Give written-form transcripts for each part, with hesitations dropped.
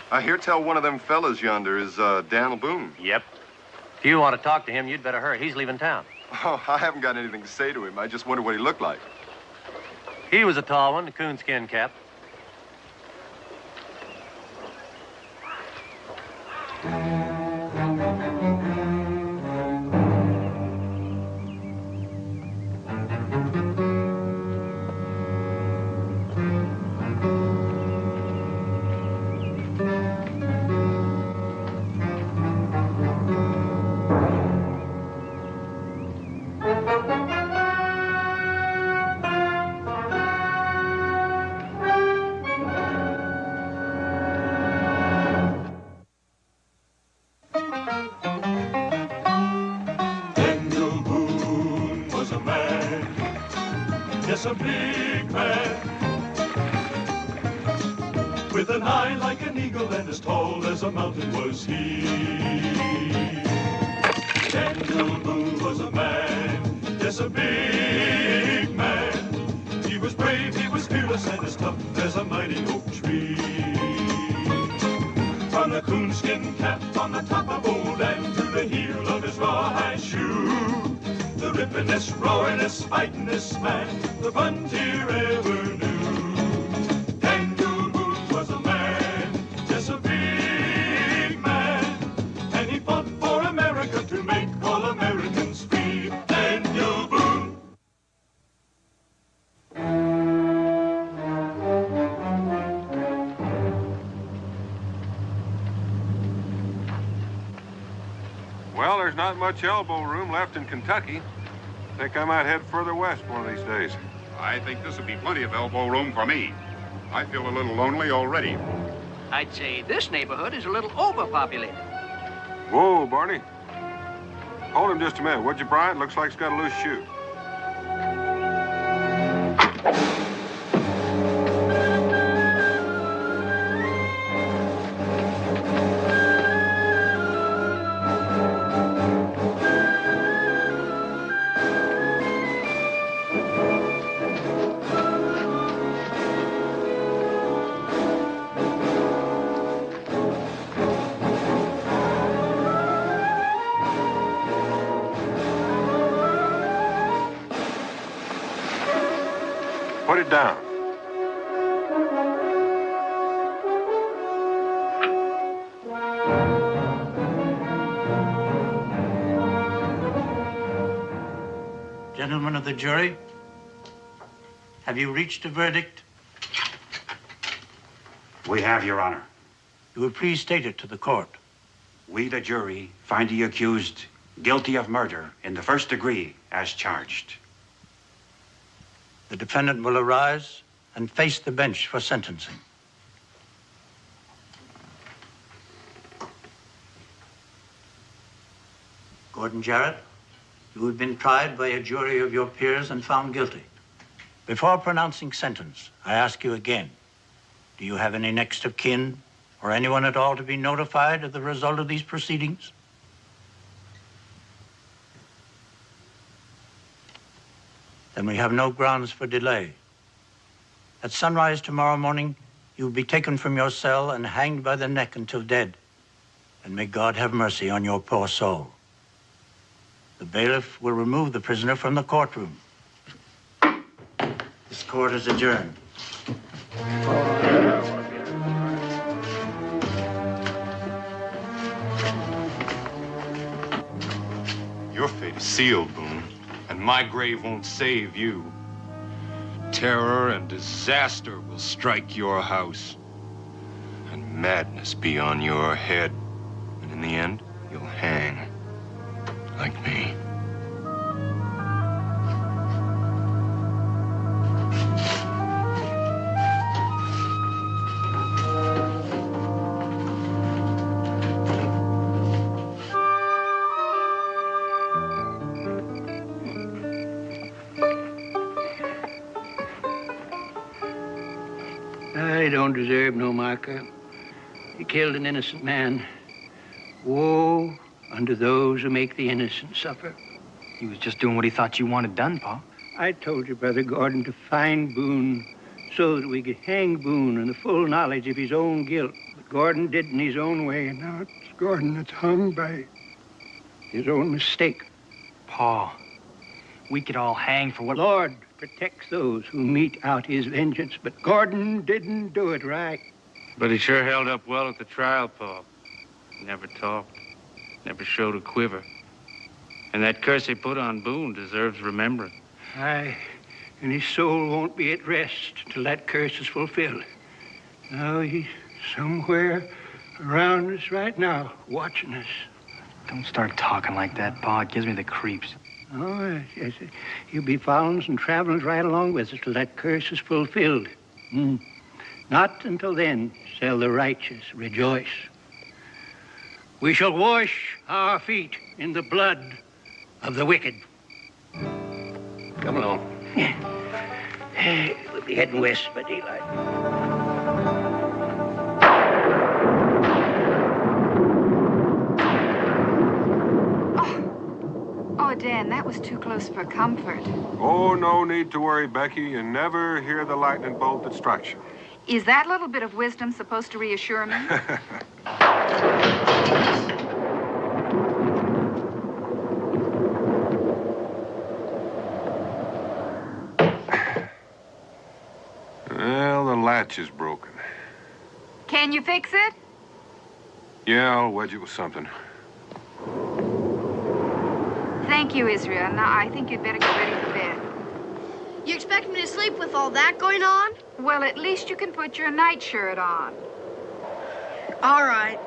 I hear tell one of them fellas yonder is Daniel Boone. Yep. If you want to talk to him, you'd better hurry. He's leaving town. Oh, I haven't got anything to say to him. I just wondered what he looked like. He was a tall one, a coonskin cap. A big man with an eye like an eagle and as tall as a mountain was he. Daniel Boone was a man, yes, a big man. He was brave, he was fearless, and as tough as a mighty oak tree. From the coonskin cap on the top of old and to the heel of his rawhide shoe, the rippin'est, roaring'est, fighting'est man the frontier ever knew. Daniel Boone was a man, just a big man, and he fought for America to make all Americans free. Daniel Boone. Well, there's not much elbow room left in Kentucky. Think I might head further west one of these days. I think this will be plenty of elbow room for me. I feel a little lonely already. I'd say this neighborhood is a little overpopulated. Whoa, Barney. Hold him just a minute, would you, Brian? Looks like he's got a loose shoe. Put it down. Gentlemen of the jury, have you reached a verdict? We have, Your Honor. You will please state it to the court. We, the jury, find the accused guilty of murder in the first degree as charged. The defendant will arise and face the bench for sentencing. Gordon Jarrett, you have been tried by a jury of your peers and found guilty. Before pronouncing sentence, I ask you again, do you have any next of kin or anyone at all to be notified of the result of these proceedings? Then we have no grounds for delay. At sunrise tomorrow morning, you will be taken from your cell and hanged by the neck until dead. And may God have mercy on your poor soul. The bailiff will remove the prisoner from the courtroom. This court is adjourned. Your fate is sealed, Boone, and my grave won't save you. Terror and disaster will strike your house, and madness be on your head. And in the end, you'll hang, like me. I don't deserve no marker. He killed an innocent man. Woe unto those who make the innocent suffer. He was just doing what he thought you wanted done, Pa. I told you, Brother Gordon, to find Boone so that we could hang Boone in the full knowledge of his own guilt. But Gordon did in his own way, and now it's Gordon that's hung by his own mistake. Pa, we could all hang for what... Lord protects those who mete out his vengeance, but Gordon didn't do it right. But he sure held up well at the trial, Pa. Never talked, never showed a quiver. And that curse he put on Boone deserves remembrance. Aye, and his soul won't be at rest till that curse is fulfilled. Now he's somewhere around us right now, watching us. Don't start talking like that, Pa. It gives me the creeps. Oh, yes, he'll be following and traveling right along with us till that curse is fulfilled. Not until then shall the righteous rejoice. We shall wash our feet in the blood of the wicked. Come along. We'll be heading west by daylight. Oh, Dan, that was too close for comfort. Oh, no need to worry, Becky. You never hear the lightning bolt that strikes you. Is that little bit of wisdom supposed to reassure me? Well, the latch is broken. Can you fix it? Yeah, I'll wedge it with something. Thank you, Israel. Now, I think you'd better get ready for bed. You expect me to sleep with all that going on? Well, at least you can put your nightshirt on. All right.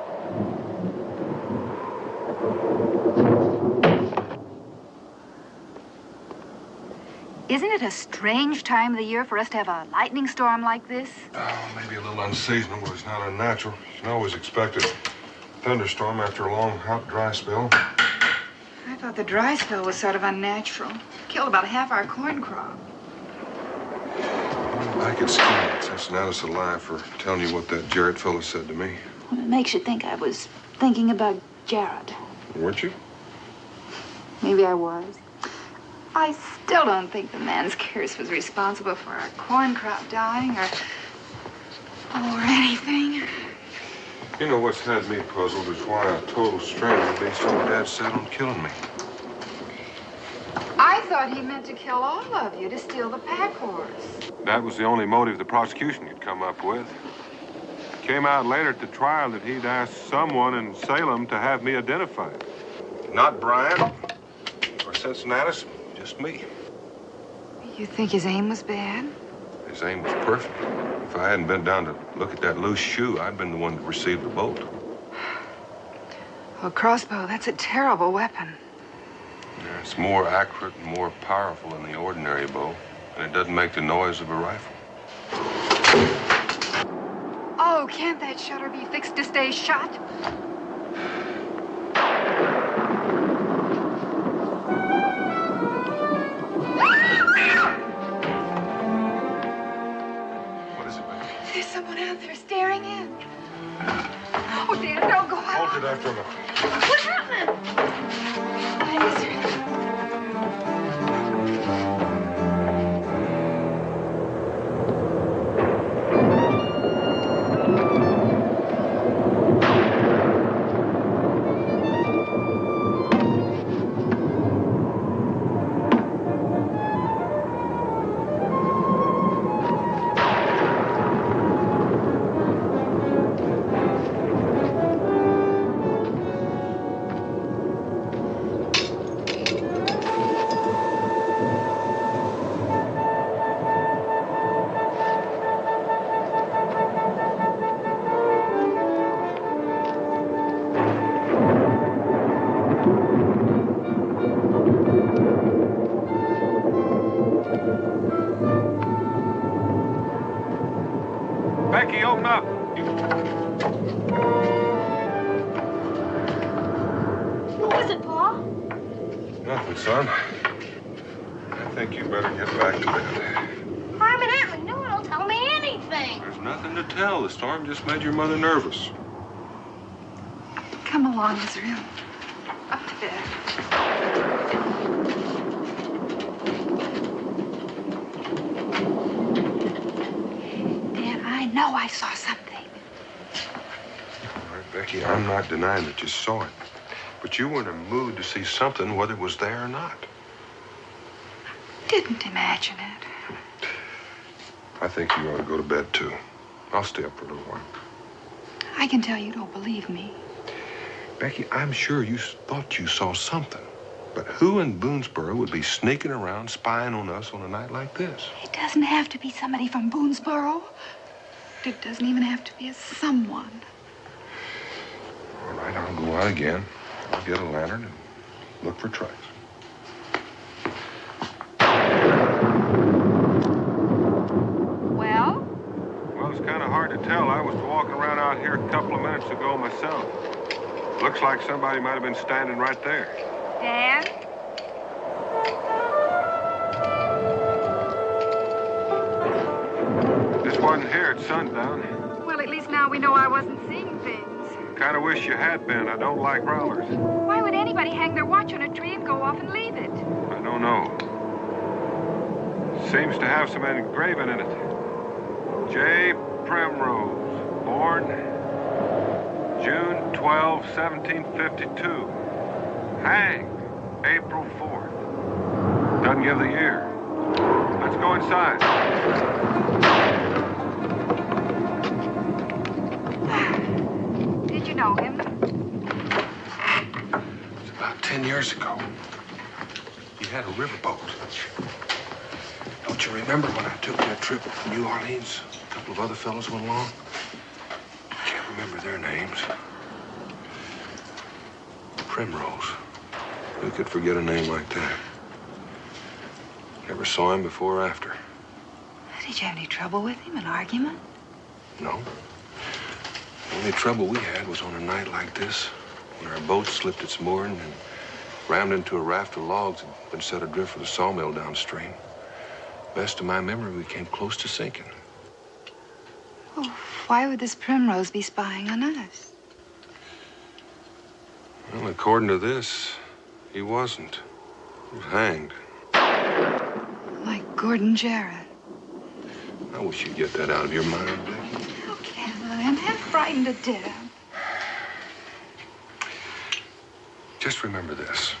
Isn't it a strange time of the year for us to have a lightning storm like this? Oh, maybe a little unseasonal, but it's not unnatural. You can always expect a thunderstorm after a long, hot, dry spell. I thought the dry spell was sort of unnatural. Killed about half our corn crop. I could scheme it. Cincinnatus alive for telling you what that Jarrett fellow said to me. Well, it makes you think I was thinking about Jarrett. Weren't you? Maybe I was. I still don't think the man's curse was responsible for our corn crop dying or anything. You know what's had me puzzled is why a total stranger based on Dad's set on killing me. I thought he meant to kill all of you to steal the pack horse. That was the only motive the prosecution could come up with. It came out later at the trial that he'd asked someone in Salem to have me identified. Not Brian or Cincinnatus, just me. You think his aim was bad? His aim was perfect. If I hadn't been down to look at that loose shoe, I'd been the one to receive the bolt. Well, crossbow, that's a terrible weapon. Yeah, it's more accurate and more powerful than the ordinary bow, and it doesn't make the noise of a rifle. Oh, can't that shutter be fixed to stay shut? There's someone out there staring in. Oh, Dan, don't go out. Hold it after a look. What's happening? Becky, open up. What was it, Pa? Nothing, son. I think you better get back to bed. Harm and Aunt McNeil don't tell me anything. There's nothing to tell. The storm just made your mother nervous. Come along, Israel. Up to bed. Dan, I know I saw something. Becky, I'm not denying that you saw it. But you were in a mood to see something, whether it was there or not. Didn't imagine it. I think you ought to go to bed, too. I'll stay up for a little while. I can tell you don't believe me. Becky, I'm sure you thought you saw something. But who in Boonesboro would be sneaking around spying on us on a night like this? It doesn't have to be somebody from Boonesboro. It doesn't even have to be a someone. All right, I'll go out again. I'll get a lantern and look for tracks. Well? Well, it's kind of hard to tell. I was walking around out here a couple of minutes ago myself. Looks like somebody might have been standing right there. Dan? This wasn't here at sundown. Well, at least now we know I wasn't seeing things. Kind of wish you had been. I don't like prowlers. Why would anybody hang their watch on a tree and go off and leave it? I don't know. Seems to have some engraving in it. J. Primrose, born June 12, 1752. Hanged April 4th. Doesn't give the year. Let's go inside. Did you know him? It's about 10 years ago. He had a riverboat. Don't you remember when I took that trip to New Orleans? A couple of other fellows went along. Can't remember their names. Primrose. Who could forget a name like that? Never saw him before or after. Did you have any trouble with him? An argument? No. The only trouble we had was on a night like this, when our boat slipped its mooring and rammed into a raft of logs and been set adrift with a sawmill downstream. Best of my memory, we came close to sinking. Oh, why would this Primrose be spying on us? Well, according to this, he wasn't. He was hanged. Like Gordon Jarrett. I wish you'd get that out of your mind, Becky. How can I? I'm half frightened to death. Just remember this.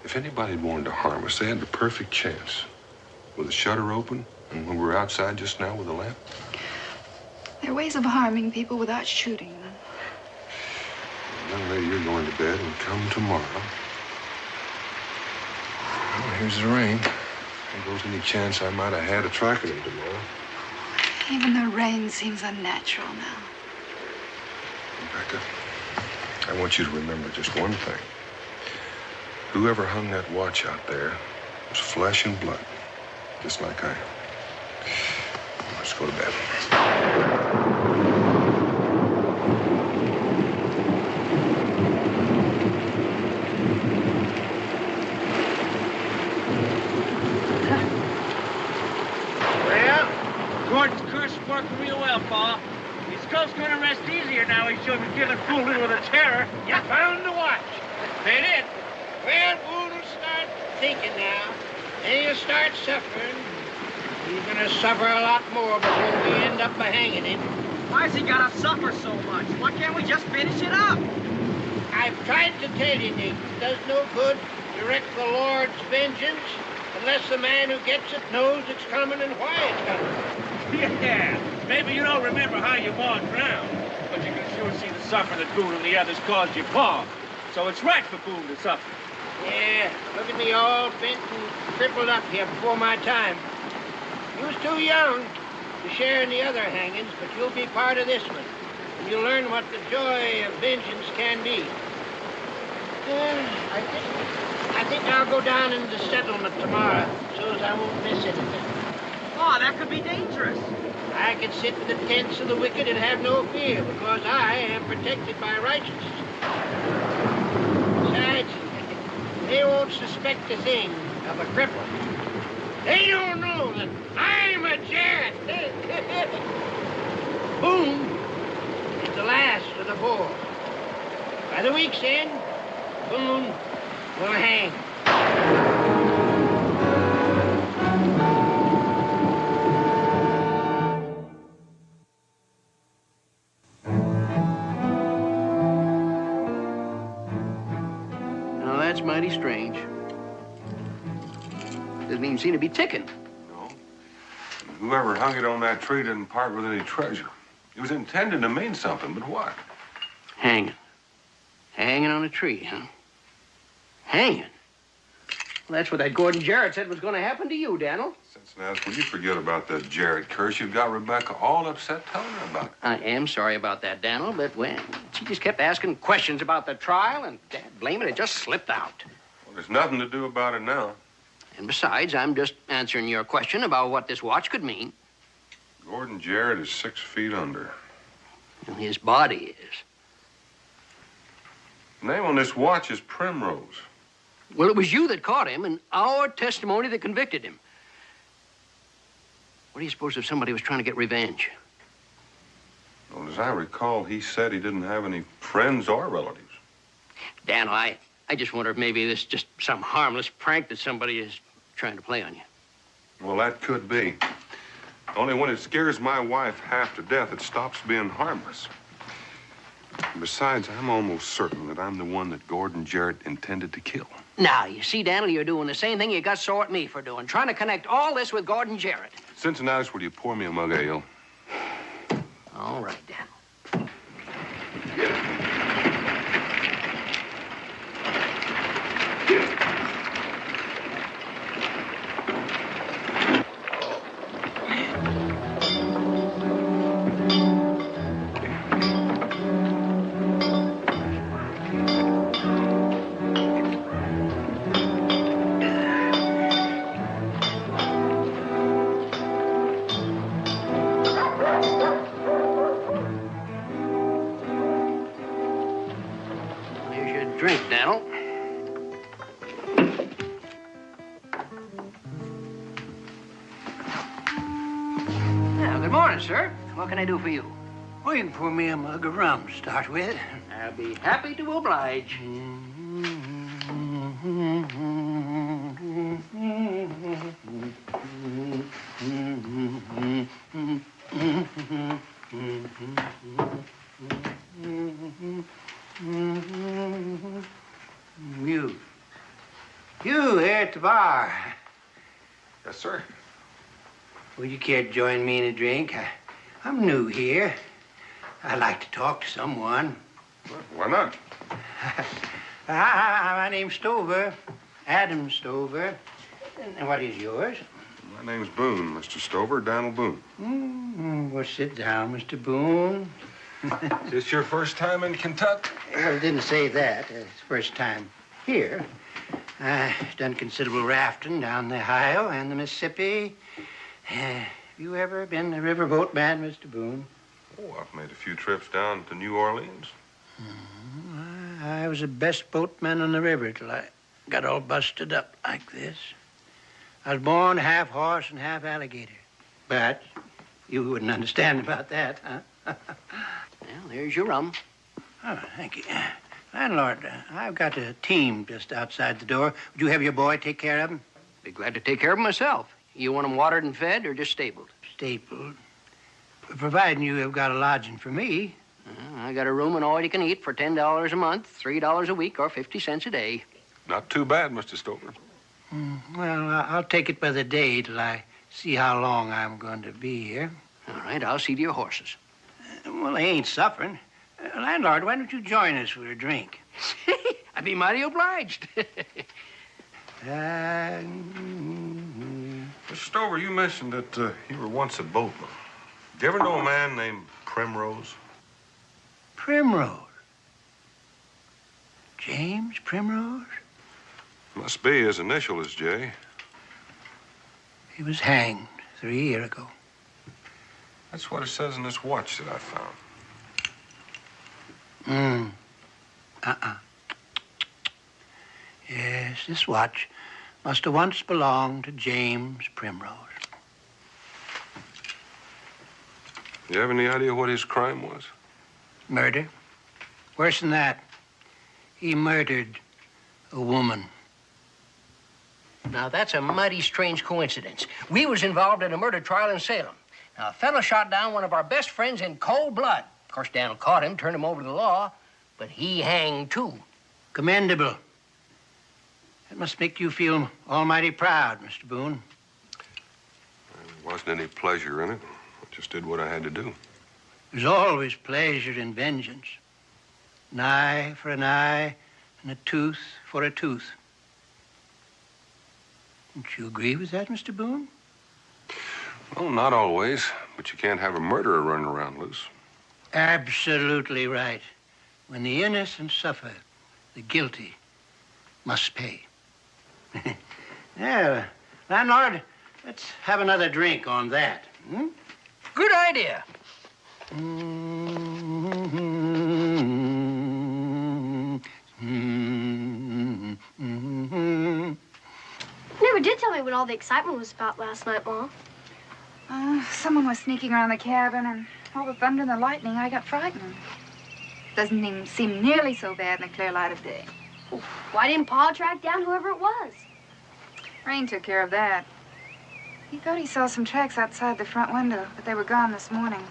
If anybody had wanted to harm us, they had the perfect chance. With the shutter open, and when we were outside just now with a lamp. There are ways of harming people without shooting them. Young lady, you're going to bed and come tomorrow. Well, here's the rain. There goes any chance I might have had of tracking him tomorrow. Even the rain seems unnatural now. Rebecca, I want you to remember just one thing. Whoever hung that watch out there was flesh and blood, just like I am. Let's go to bed. Gordon's curse is working real well, Pa. His skull's going to rest easier now he's showed me giving fool little of the terror. You found the watch. They did. Well, Boone will start thinking now. Then he'll start suffering. He's going to suffer a lot more before we end up by hanging him. Why's he got to suffer so much? Why can't we just finish it up? I've tried to tell you, Nick, it does no good to wreak the Lord's vengeance unless the man who gets it knows it's coming and why it's coming. Yeah, maybe you don't remember how your ma drowned, but you can sure see the suffering that Boone and the others caused your pa. So it's right for Boone to suffer. Yeah, look at me all bent and crippled up here before my time. You was too young to share in the other hangings, but you'll be part of this one. And you'll learn what the joy of vengeance can be. I think I'll go down into the settlement tomorrow, so as I won't miss anything. Oh, that could be dangerous. I can sit in the tents of the wicked and have no fear, because I am protected by righteousness. Besides, they won't suspect a thing of a cripple. They don't know that I'm a Jarrett. Boone is the last of the four. By the week's end, Boone will hang. mighty strange. Doesn't even seem to be ticking. No. Whoever hung it on that tree didn't part with any treasure. It was intended to mean something, but what? Hanging. Hanging on a tree, huh? Hanging? Well, that's what that Gordon Jarrett said was going to happen to you, Daniel. Cincinnati, will you forget about that Jarrett curse? You've got Rebecca all upset telling her about it. I am sorry about that, Daniel, but when she just kept asking questions about the trial, and Dad, blame it just slipped out. Well, there's nothing to do about it now. And besides, I'm just answering your question about what this watch could mean. Gordon Jarrett is 6 feet under. And his body is. The name on this watch is Primrose. Well, it was you that caught him, and our testimony that convicted him. What do you suppose if somebody was trying to get revenge? Well, as I recall, he said he didn't have any friends or relatives. Dan, I just wonder if maybe this is just some harmless prank that somebody is trying to play on you. Well, that could be. Only when it scares my wife half to death, it stops being harmless. Besides, I'm almost certain that I'm the one that Gordon Jarrett intended to kill. Now, you see, Daniel, you're doing the same thing you got sore at me for doing, trying to connect all this with Gordon Jarrett. Cincinnati, will you pour me a mug of ale? All right, Daniel. Drink, Daniel. Now, good morning, sir. What can I do for you? Well, you can pour me a mug of rum to start with. I'll be happy to oblige. You here at the bar. Yes, sir. Would you care to join me in a drink? I'm new here. I'd like to talk to someone. Well, why not? My name's Stover. Adam Stover. And what is yours? My name's Boone, Mr. Stover, Daniel Boone. Well, sit down, Mr. Boone. Is this your first time in Kentucky? Well, it didn't say that. It's first time here. I've done considerable rafting down the Ohio and the Mississippi. Have you ever been a riverboat man, Mr. Boone? Oh, I've made a few trips down to New Orleans. I was the best boatman on the river till I got all busted up like this. I was born half horse and half alligator. But you wouldn't understand about that, huh? Well, there's your rum. Oh, thank you. Landlord, I've got a team just outside the door. Would you have your boy take care of him? Be glad to take care of him myself. You want him watered and fed or just stabled? Stapled. Providing you have got a lodging for me. I got a room and all you can eat for $10 a month, $3 a week, or 50 cents a day. Not too bad, Mr. Stover. Well, I'll take it by the day till I see how long I'm going to be here. All right, I'll see to your horses. Well, they ain't suffering. Landlord, why don't you join us for a drink? I'd be mighty obliged. Mr. Stover, you mentioned that you were once a boatman. Did you ever know a man named Primrose? Primrose? James Primrose? Must be. His initial is J. He was hanged 3 years ago. That's what it says in this watch that I found. Yes, this watch must have once belonged to James Primrose. You have any idea what his crime was? Murder. Worse than that. He murdered a woman. Now, that's a mighty strange coincidence. We was involved in a murder trial in Salem. Now, a fellow shot down one of our best friends in cold blood. Of course, Daniel caught him, turned him over to the law, but he hanged, too. Commendable. That must make you feel almighty proud, Mr. Boone. There wasn't any pleasure in it. I just did what I had to do. There's always pleasure in vengeance. An eye for an eye and a tooth for a tooth. Don't you agree with that, Mr. Boone? Well, not always, but you can't have a murderer running around loose. Absolutely right. When the innocent suffer, the guilty must pay. Yeah, landlord, let's have another drink on that. Hmm? Good idea. Never did tell me what all the excitement was about last night, Mom. Someone was sneaking around the cabin, and all the thunder and the lightning, I got frightened. Doesn't even seem nearly so bad in the clear light of day. Why didn't Pa track down whoever it was? Rain took care of that. He thought he saw some tracks outside the front window, but they were gone this morning.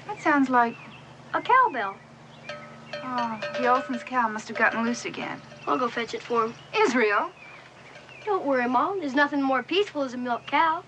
That sounds like a cowbell. Oh, the Olson's cow must have gotten loose again. I'll go fetch it for him. Israel? Don't worry, Mom. There's nothing more peaceful as a milk cow.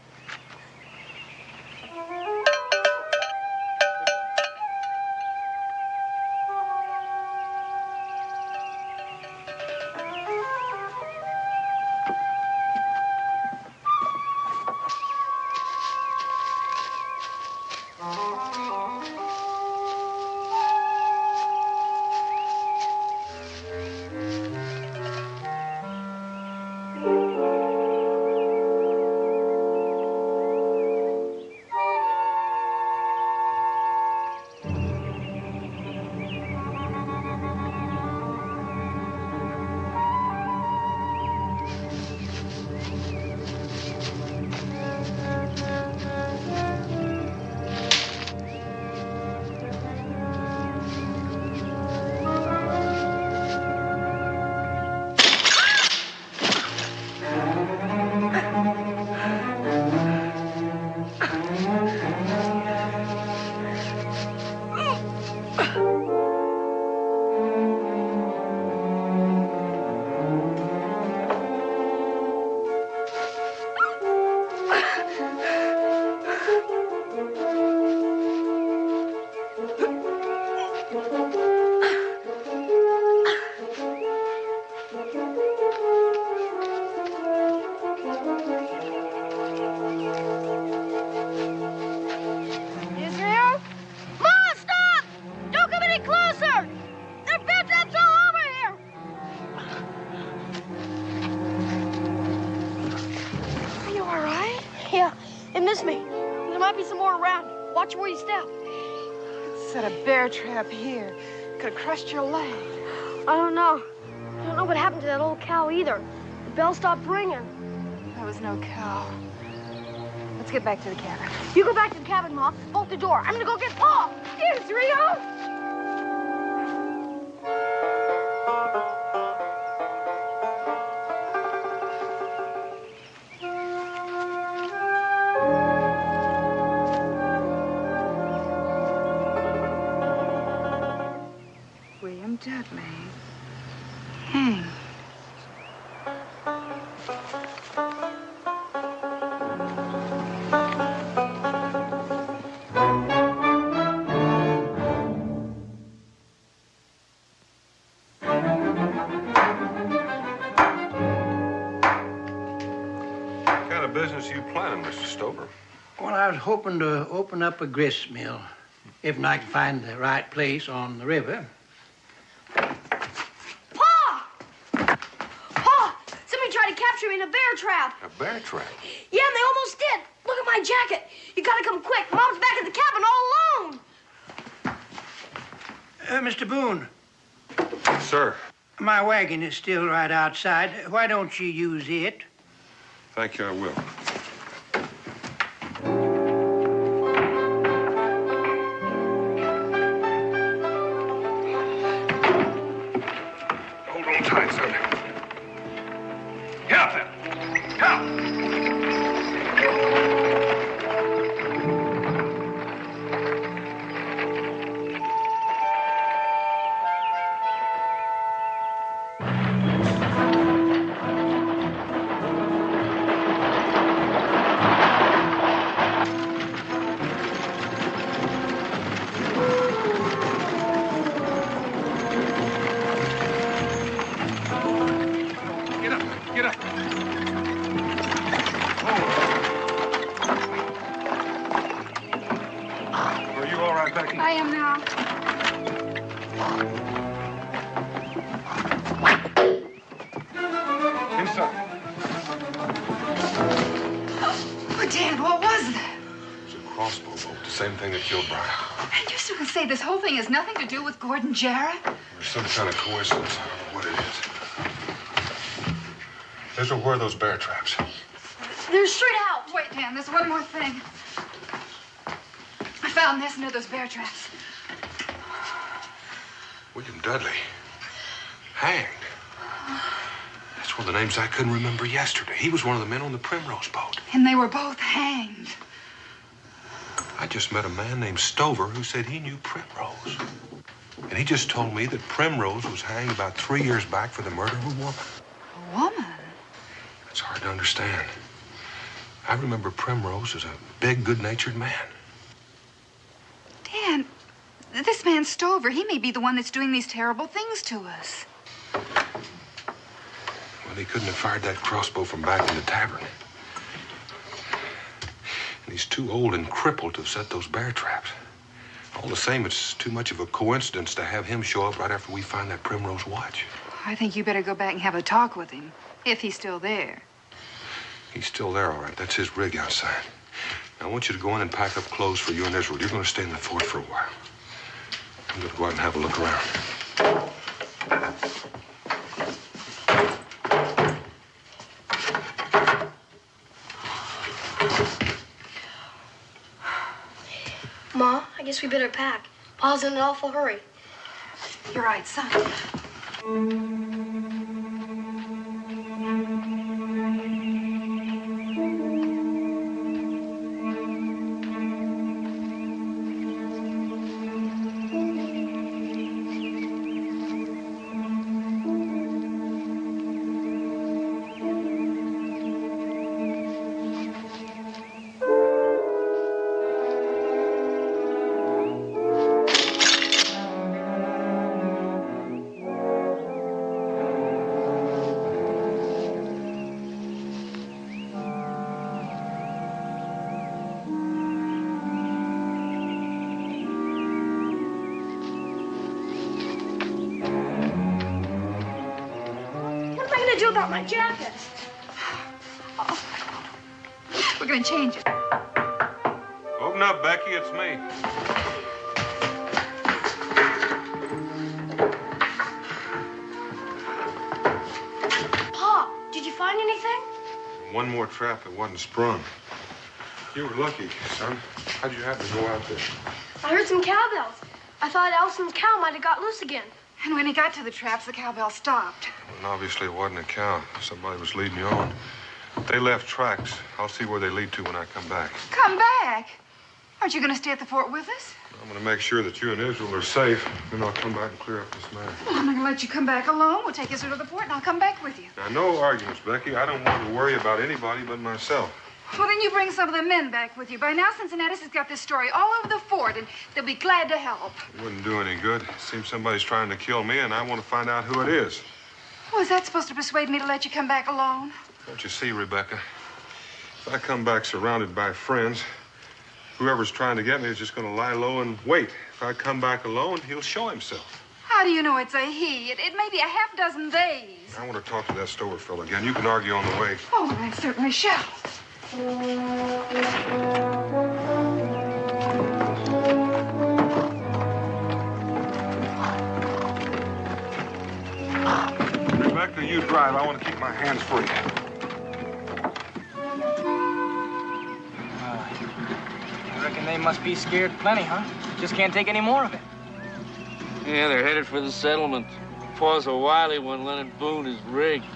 Trap here. Could have crushed your leg. I don't know. I don't know what happened to that old cow either. The bell stopped ringing. There was no cow. Let's get back to the cabin. You go back to the cabin, Mom. Bolt the door. I'm gonna go get Pa. Israel! Dudley. Hang. What kind of business are you planning, Mr. Stover? Well, I was hoping to open up a grist mill, if I can find the right place on the river. Capture me in a bear trap. A bear trap? Yeah, and they almost did. Look at my jacket. You gotta come quick. Mom's back at the cabin all alone. Mr. Boone. Sir. My wagon is still right outside. Why don't you use it? Thank you, I will. Hold on tight, son. Get up there! Get up! Get up. Are you all right, Becky? I am now. Inside. Oh, Dan, what was that? It was a crossbow bolt, the same thing that killed Brian. And you still can say this whole thing has nothing to do with Gordon Jarrett? There's some kind of coincidence. I don't know what it is. Where are those bear traps? They're straight out. Wait, Dan, there's one more thing. I found this near those bear traps. William Dudley. Hanged. That's one of the names I couldn't remember yesterday. He was one of the men on the Primrose boat. And they were both hanged. I just met a man named Stover who said he knew Primrose. And he just told me that Primrose was hanged about 3 years back for the murder of a woman. A woman? It's hard to understand. I remember Primrose as a big, good-natured man. Dan, this man Stover, he may be the one that's doing these terrible things to us. Well, he couldn't have fired that crossbow from back in the tavern. And he's too old and crippled to have set those bear traps. All the same, it's too much of a coincidence to have him show up right after we find that Primrose watch. I think you better go back and have a talk with him, if he's still there. He's still there, all right. That's his rig outside. Now, I want you to go in and pack up clothes for you and Israel. You're going to stay in the fort for a while. I'm going to go out and have a look around. Ma, I guess we better pack. Pa's in an awful hurry. You're right, son. About my jacket. Oh. We're gonna change it. Open up, Becky. It's me. Pa, did you find anything? One more trap that wasn't sprung. You were lucky, son. How'd you happen to go out there? I heard some cowbells. I thought Allison's cow might have got loose again. And when he got to the traps, the cowbell stopped. Well, obviously, it wasn't a cow. Somebody was leading you on. They left tracks. I'll see where they lead to when I come back. Come back? Aren't you going to stay at the fort with us? I'm going to make sure that you and Israel are safe. Then I'll come back and clear up this matter. Well, I'm not going to let you come back alone. We'll take Israel to the fort, and I'll come back with you. Now, no arguments, Becky. I don't want to worry about anybody but myself. Well, then you bring some of the men back with you. By now, Cincinnatus has got this story all over the fort, and they'll be glad to help. It wouldn't do any good. It seems somebody's trying to kill me, and I want to find out who it is. Well, is that supposed to persuade me to let you come back alone? Don't you see, Rebecca? If I come back surrounded by friends, whoever's trying to get me is just going to lie low and wait. If I come back alone, he'll show himself. How do you know it's a he? It may be a half dozen days. I want to talk to that Stover fellow again. You can argue on the way. Oh, I certainly shall. Rebecca, you drive. I want to keep my hands free. I reckon they must be scared plenty, huh? Just can't take any more of it. Yeah, they're headed for the settlement. Pa's a wily one, Leonard Boone is rigged.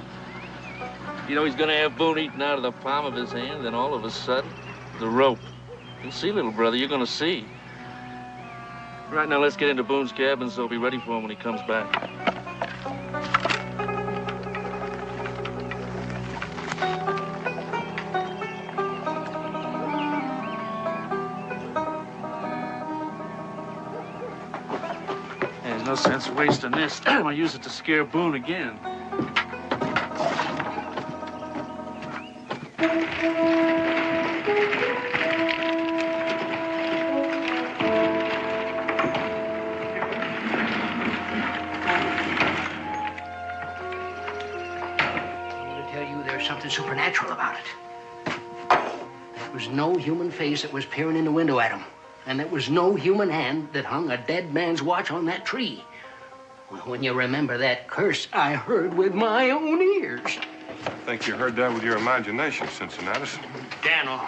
You know, he's gonna have Boone eaten out of the palm of his hand, then all of a sudden, the rope. You'll see, little brother, you're gonna see. Right now, let's get into Boone's cabin so he'll be ready for him when he comes back. There's no sense wasting this. I'm gonna use it to scare Boone again. Something supernatural about it. There was no human face that was peering in the window at him. And there was no human hand that hung a dead man's watch on that tree. Well, when you remember that curse I heard with my own ears. I think you heard that with your imagination, Cincinnatus. Daniel.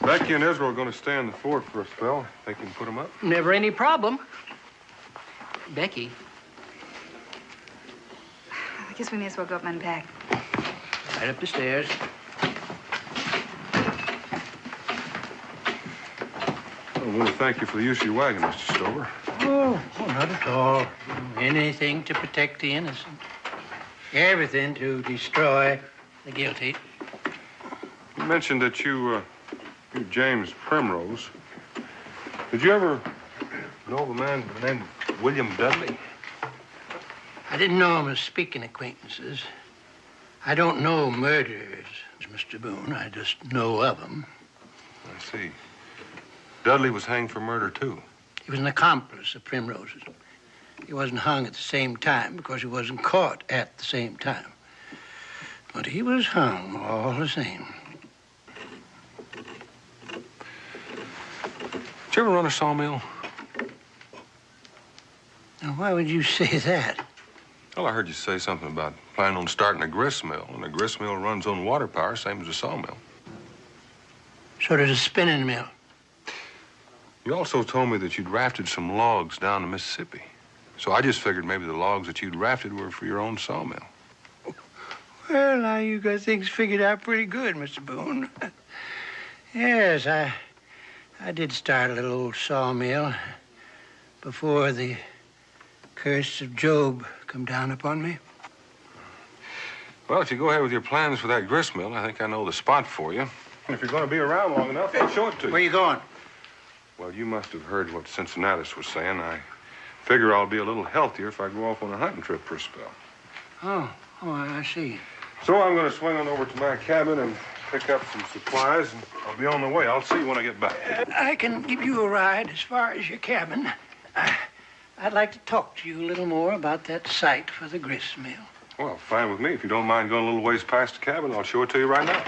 Becky and Israel are going to stay in the fort for a spell. Think you can put them up? Never any problem. Becky. I guess we may as well go up and unpack. Right up the stairs. I want to thank you for the use of your wagon, Mr. Stover. Oh, not at all. Anything to protect the innocent. Everything to destroy the guilty. You mentioned that you're James Primrose. Did you ever know of a man by the name of William Dudley? I didn't know him as speaking acquaintances. I don't know murderers, Mr. Boone. I just know of them. I see. Dudley was hanged for murder, too. He was an accomplice of Primrose's. He wasn't hung at the same time because he wasn't caught at the same time. But he was hung all the same. Did you ever run a sawmill? Now, why would you say that? Well, I heard you say something about planning on starting a grist mill, and a grist mill runs on water power, same as a sawmill. So does a spinning mill. You also told me that you'd rafted some logs down the Mississippi. So I just figured maybe the logs that you'd rafted were for your own sawmill. Well, now you got things figured out pretty good, Mr. Boone. Yes, I did start a little old sawmill before the curse of Job come down upon me. Well, if you go ahead with your plans for that grist mill, I think I know the spot for you. And if you're going to be around long enough, I'll show it to you. Where you going? Well, you must have heard what Cincinnatus was saying. I figure I'll be a little healthier if I go off on a hunting trip for a spell. Oh, I see. So I'm going to swing on over to my cabin and pick up some supplies, and I'll be on the way. I'll see you when I get back. I can give you a ride as far as your cabin. I'd like to talk to you a little more about that site for the grist mill. Well, fine with me. If you don't mind going a little ways past the cabin, I'll show it to you right now.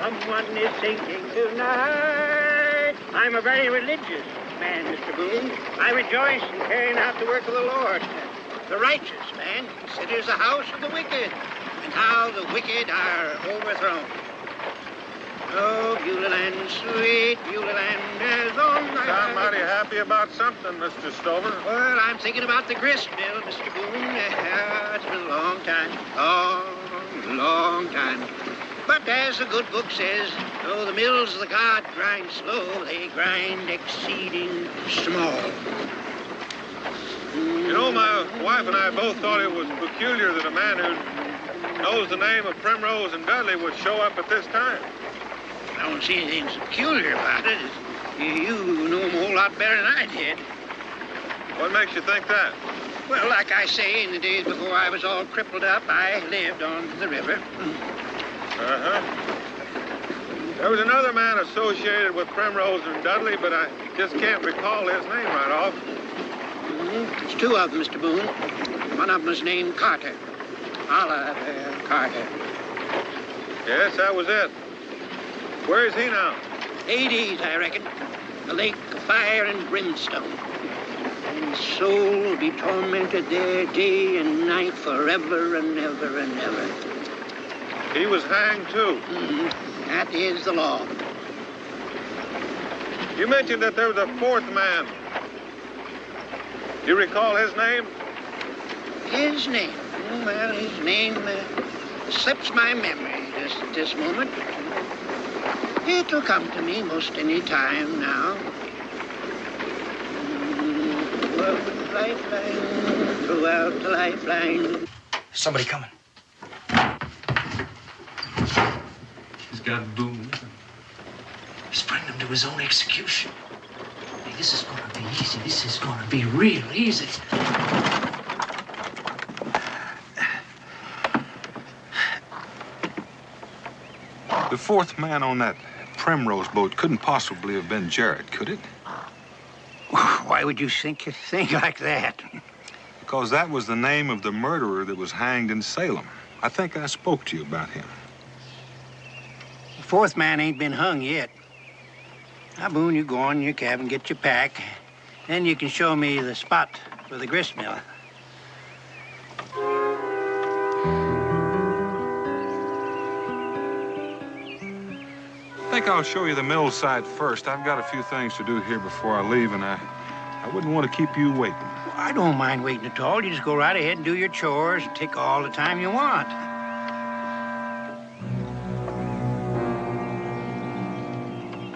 Someone is singing tonight. I'm a very religious man, Mr. Boone. I rejoice in carrying out the work of the Lord. The righteous man considers the house of the wicked, and how the wicked are overthrown. Oh, Beulah Land, sweet Beulah Land, as on my... I'm mighty happy about something, Mr. Stover. Well, I'm thinking about the grist mill, Mr. Boone. It's been a long time. Long time. But as the good book says, though the mills of the God grind slow, they grind exceeding small. You know, my wife and I both thought it was peculiar that a man who knows the name of Primrose and Dudley would show up at this time. I don't see anything so peculiar about it. You know him a whole lot better than I did. What makes you think that? Well, like I say, in the days before I was all crippled up, I lived on the river. There was another man associated with Primrose and Dudley, but I just can't recall his name right off. It's two of them, Mr. Boone. One of them was named Carter. Olive Carter. Yes, that was it. Where is he now? Hades, I reckon. A lake of fire and brimstone. And his soul will be tormented there day and night forever and ever and ever. He was hanged, too. That is the law. You mentioned that there was a fourth man. Do you recall his name? His name? Well, his name slips my memory just at this moment. It'll come to me most any time now. Lifeline, throughout the lifeline. Somebody coming. He's got Boone. He's bringing him to his own execution. Hey, this is gonna be easy. This is gonna be real easy. The fourth man on that Primrose boat couldn't possibly have been Jarrett, could it? Why would you think like that? Because that was the name of the murderer that was hanged in Salem. I think I spoke to you about him. The fourth man ain't been hung yet. Now, Boone, you go on in your cabin, get your pack. Then you can show me the spot for the grist mill. I think I'll show you the mill site first. I've got a few things to do here before I leave, and I wouldn't want to keep you waiting. Well, I don't mind waiting at all. You just go right ahead and do your chores and take all the time you want.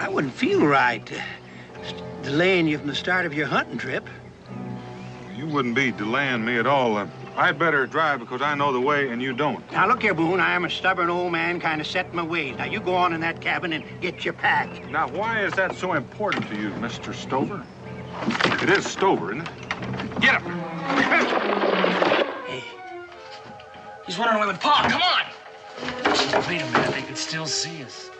I wouldn't feel right delaying you from the start of your hunting trip. You wouldn't be delaying me at all. I'd better drive because I know the way and you don't. Now, look here, Boone. I am a stubborn old man, kind of set in my ways. Now, you go on in that cabin and get your pack. Now, why is that so important to you, Mr. Stover? It is Stover, isn't it? Get him! Hey, he's running away with Pa. Come on! Wait a minute. They could still see us.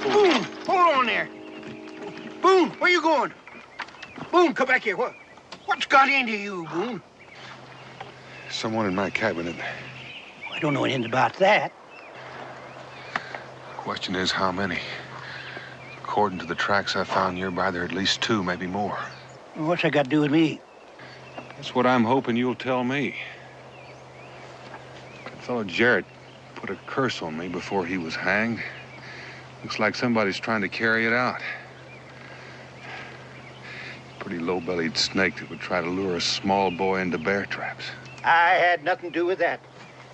Boone, hold on there. Boone, where you going? Boone, come back here. What's got into you, Boone? Someone in my cabinet. I don't know anything about that. The question is, how many? According to the tracks I found nearby, there are at least two, maybe more. What's that got to do with me? That's what I'm hoping you'll tell me. That fellow Jarrett put a curse on me before he was hanged. Looks like somebody's trying to carry it out. Pretty low-bellied snake that would try to lure a small boy into bear traps. I had nothing to do with that.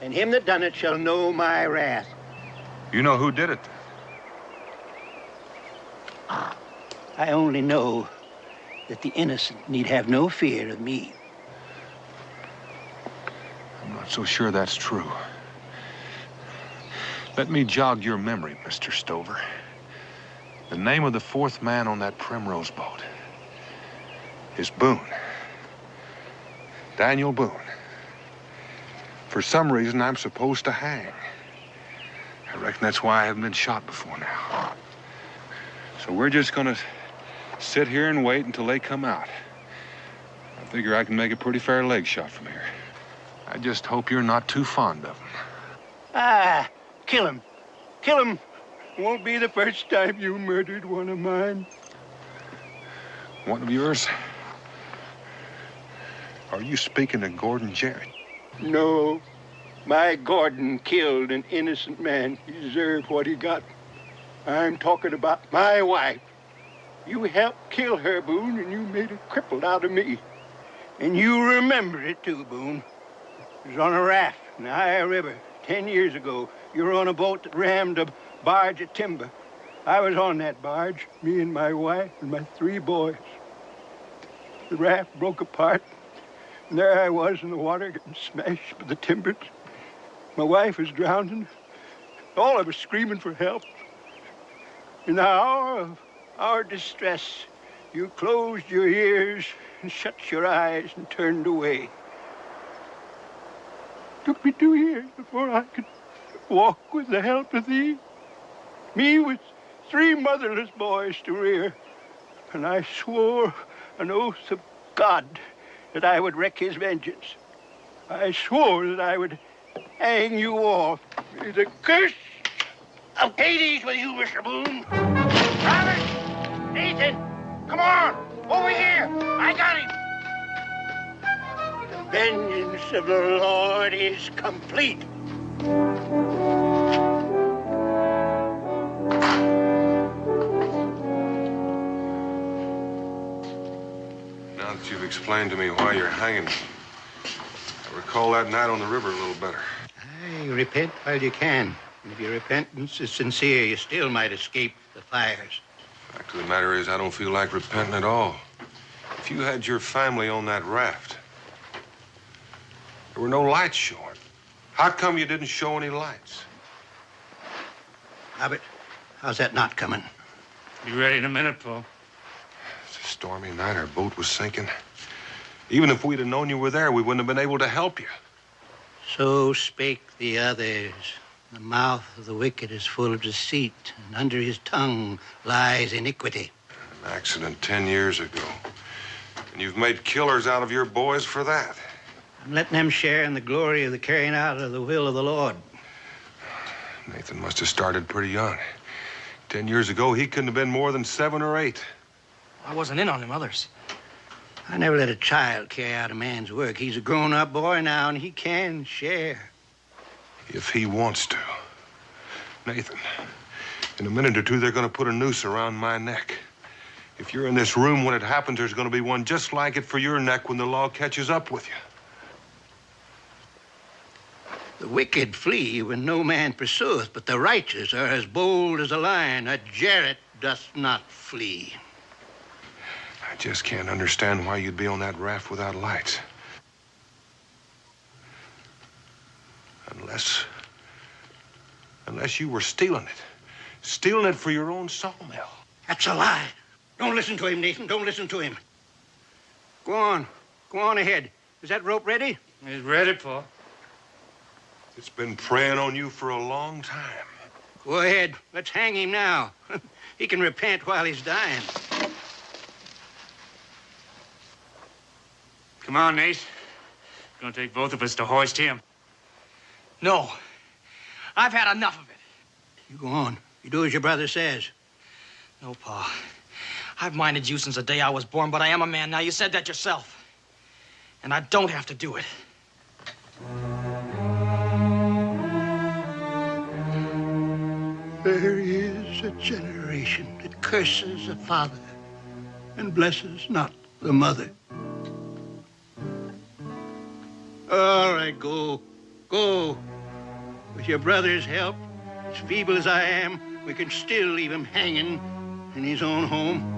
And him that done it shall know my wrath. You know who did it? I only know that the innocent need have no fear of me. I'm not so sure that's true. Let me jog your memory, Mr. Stover. The name of the fourth man on that Primrose boat is Boone. Daniel Boone. For some reason, I'm supposed to hang. I reckon that's why I haven't been shot before now. So we're just gonna sit here and wait until they come out. I figure I can make a pretty fair leg shot from here. I just hope you're not too fond of them. Ah, kill him. Kill him. Won't be the first time you murdered one of mine. One of yours? Are you speaking to Gordon Jarrett? No. My Gordon killed an innocent man. He deserved what he got. I'm talking about my wife. You helped kill her, Boone, and you made a cripple out of me. And you remember it, too, Boone. It was on a raft in the Ohio River 10 years ago. You were on a boat that rammed a barge of timber. I was on that barge, me and my wife and my 3 boys. The raft broke apart, and there I was in the water getting smashed by the timbers. My wife was drowning. All of us screaming for help. In the hour of our distress, you closed your ears and shut your eyes and turned away. It took me 2 years before I could walk with the help of thee. Me with 3 motherless boys to rear. And I swore an oath of God that I would wreak his vengeance. I swore that I would hang you all. May the curse of Hades with you, Mr. Boone. Robert! Nathan! Come on! Over here! I got him! The vengeance of the Lord is complete. Now that you've explained to me why you're hanging, I recall that night on the river a little better. You repent while you can. And if your repentance is sincere, you still might escape the fires. Fact of the matter is, I don't feel like repenting at all. If you had your family on that raft, there were no lights showing. How come you didn't show any lights? Robert, how's that not coming? Be ready in a minute, Paul. It's a stormy night. Our boat was sinking. Even if we'd have known you were there, we wouldn't have been able to help you. So spake the others. The mouth of the wicked is full of deceit, and under his tongue lies iniquity. An accident 10 years ago. And you've made killers out of your boys for that. I'm letting them share in the glory of the carrying out of the will of the Lord. Nathan must have started pretty young. 10 years ago, he couldn't have been more than 7 or 8. I wasn't in on them others. I never let a child carry out a man's work. He's a grown-up boy now, and he can share. If he wants to. Nathan, in a minute or two, they're going to put a noose around my neck. If you're in this room when it happens, there's going to be one just like it for your neck when the law catches up with you. The wicked flee when no man pursueth, but the righteous are as bold as a lion. A Jarrett doth not flee. I just can't understand why you'd be on that raft without lights. Unless you were stealing it. Stealing it for your own sawmill. That's a lie. Don't listen to him, Nathan. Don't listen to him. Go on. Go on ahead. Is that rope ready? It's ready, Paul. It's been preying on you for a long time. Go ahead. Let's hang him now. He can repent while he's dying. Come on, Nate. It's gonna take both of us to hoist him. No. I've had enough of it. You go on. You do as your brother says. No, Pa. I've minded you since the day I was born, but I am a man now. You said that yourself. And I don't have to do it. There is a generation that curses the father and blesses not the mother. All right, go. Go. With your brother's help, as feeble as I am, we can still leave him hanging in his own home.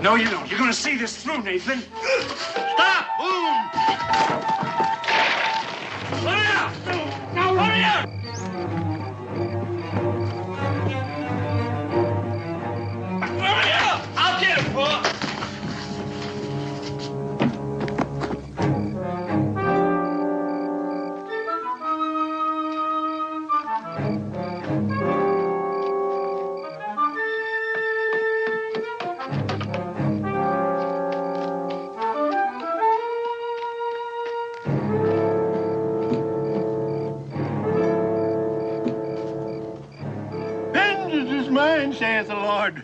No, you don't. You're gonna see this through, Nathan. Stop! Boone! Hurry up! No, hurry up! Hurry up! I'll get him, Paul. Mine, saith the Lord.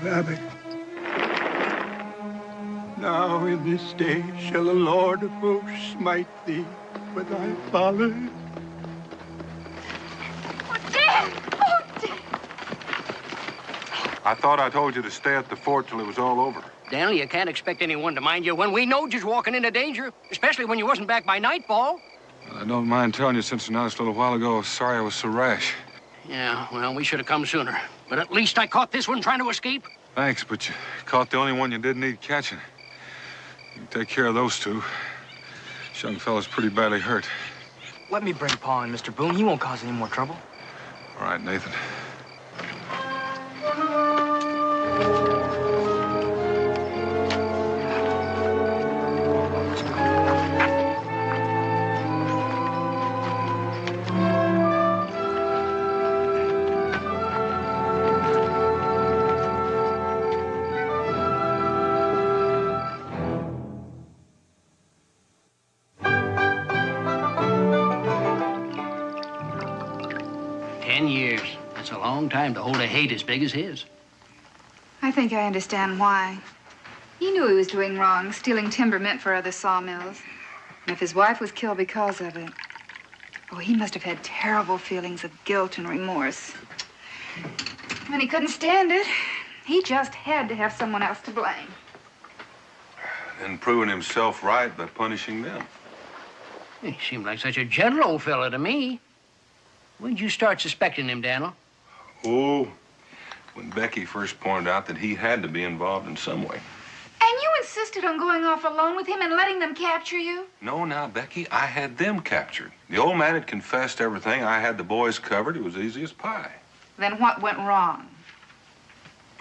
Rabbi, now in this day shall the Lord of hosts smite thee for thy folly. Oh, Dad! Oh, Dad! I thought I told you to stay at the fort till it was all over. Daniel, you can't expect anyone to mind you when we know just walking into danger, especially when you wasn't back by nightfall. Well, I don't mind telling you, since announced a little while ago, sorry I was so rash. Yeah, well, we should have come sooner. But at least I caught this one trying to escape. Thanks, but you caught the only one you didn't need catching. You can take care of those two. This young fella's pretty badly hurt. Let me bring Pa in, Mr. Boone. He won't cause any more trouble. All right, Nathan. 10 years. That's a long time to hold a hate as big as his. I think I understand why. He knew he was doing wrong, stealing timber meant for other sawmills. And if his wife was killed because of it, oh, he must have had terrible feelings of guilt and remorse. When he couldn't stand it, he just had to have someone else to blame. And proving himself right by punishing them. He seemed like such a gentle old fella to me. When did you start suspecting him, Daniel? Oh, when Becky first pointed out that he had to be involved in some way. And you insisted on going off alone with him and letting them capture you? No, now, Becky, I had them captured. The old man had confessed everything. I had the boys covered. It was easy as pie. Then what went wrong?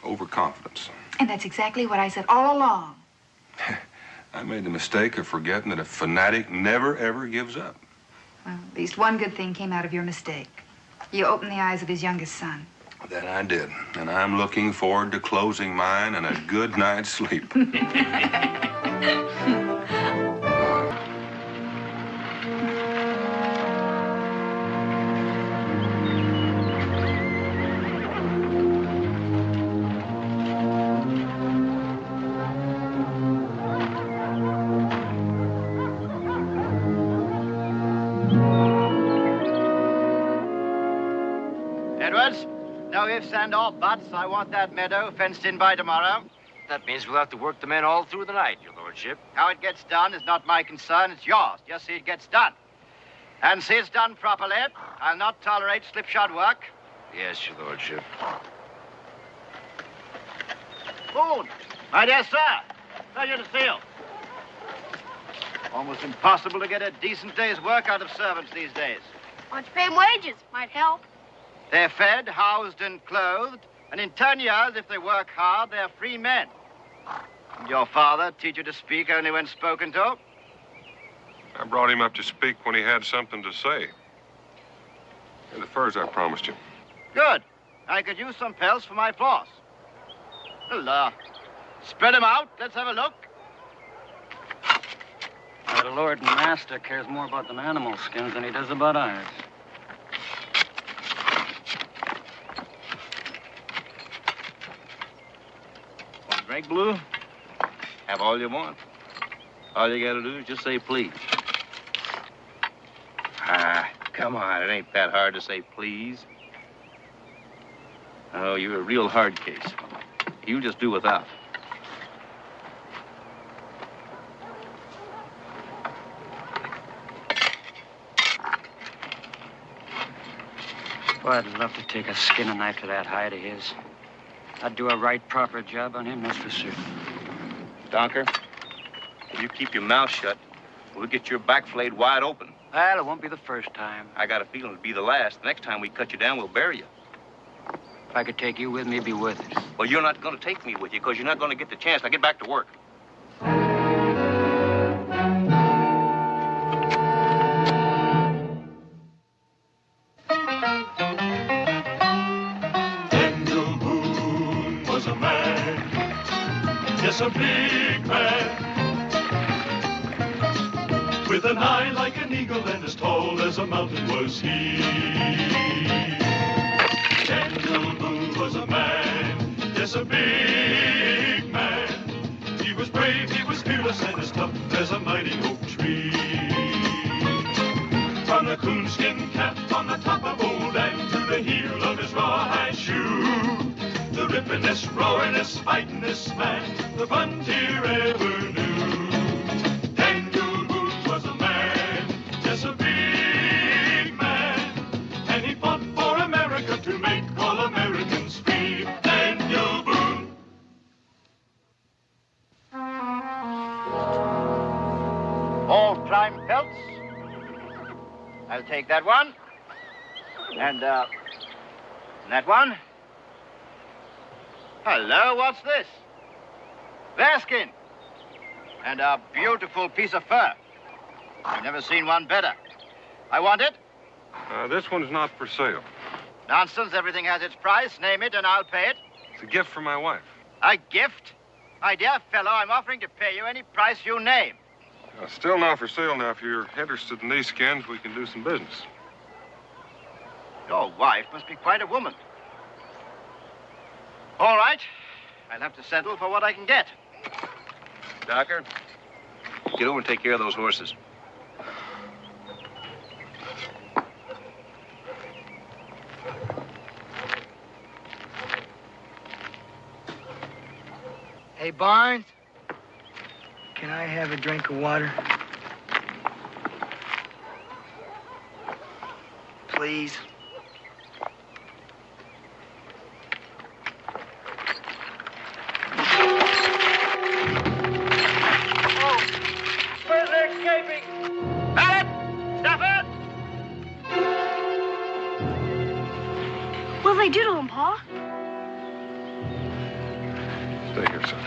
Overconfidence. And that's exactly what I said all along. I made the mistake of forgetting that a fanatic never, ever gives up. Well, at least one good thing came out of your mistake. You opened the eyes of his youngest son. That I did. And I'm looking forward to closing mine and a good night's sleep. No ifs and all buts. I want that meadow fenced in by tomorrow. That means we'll have to work the men all through the night, your lordship. How it gets done is not my concern. It's yours. Just see it gets done. And see it's done properly. I'll not tolerate slipshod work. Yes, your lordship. Boone, my dear sir. Pleasure to see you. Almost impossible to get a decent day's work out of servants these days. Why don't you pay them wages? Might help. They're fed, housed, and clothed, and in 10 years, if they work hard, they're free men. And your father teach you to speak only when spoken to? I brought him up to speak when he had something to say. And the furs I promised you. Good. I could use some pelts for my floss. Well, spread them out. Let's have a look. The Lord and Master cares more about them animal skins than he does about ours. Drink, Blue? Have all you want. All you gotta do is just say please. Ah, come on. It ain't that hard to say please. Oh, you're a real hard case. You just do without. Boy, I'd love to take a skinning knife to that hide of his. I'd do a right, proper job on him, that's for certain. Donker, if you keep your mouth shut, we'll get your back flayed wide open. Well, it won't be the first time. I got a feeling it'll be the last. The next time we cut you down, we'll bury you. If I could take you with me, it'd be worth it. Well, you're not going to take me with you because you're not going to get the chance. Now get back to work. Daniel Boone was a man, yes, a big man, with an eye like an eagle and as tall as a mountain was he. Daniel Boone was a man, yes, a big coonskin cap on the top of old and to the heel of his rawhide shoe. The rippinest, roaringest, fightingest man the frontier ever knew. Daniel Boone was a man, just a big man, and he fought for America to make all Americans free. Daniel Boone. All prime pelts. I'll take that one. And, that one. Hello, what's this? Bearskin. And a beautiful piece of fur. I've never seen one better. I want it. This one's not for sale. Nonsense, everything has its price. Name it and I'll pay it. It's a gift from my wife. A gift? My dear fellow, I'm offering to pay you any price you name. Still not for sale now. If you're interested in these skins, we can do some business. Your wife must be quite a woman. All right. I'll have to settle for what I can get. Docker, get over and take care of those horses. Hey, Barnes, can I have a drink of water? Please. Where's they escaping? Got it! Stop it! What'll they do to him, Pa? Stay here, son.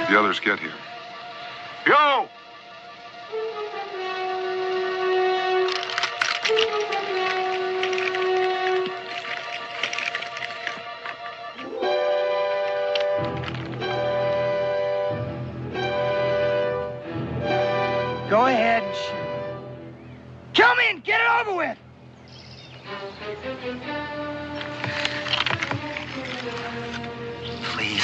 The others get here. Yo! Go ahead and shoot. Kill me and get it over with. Please.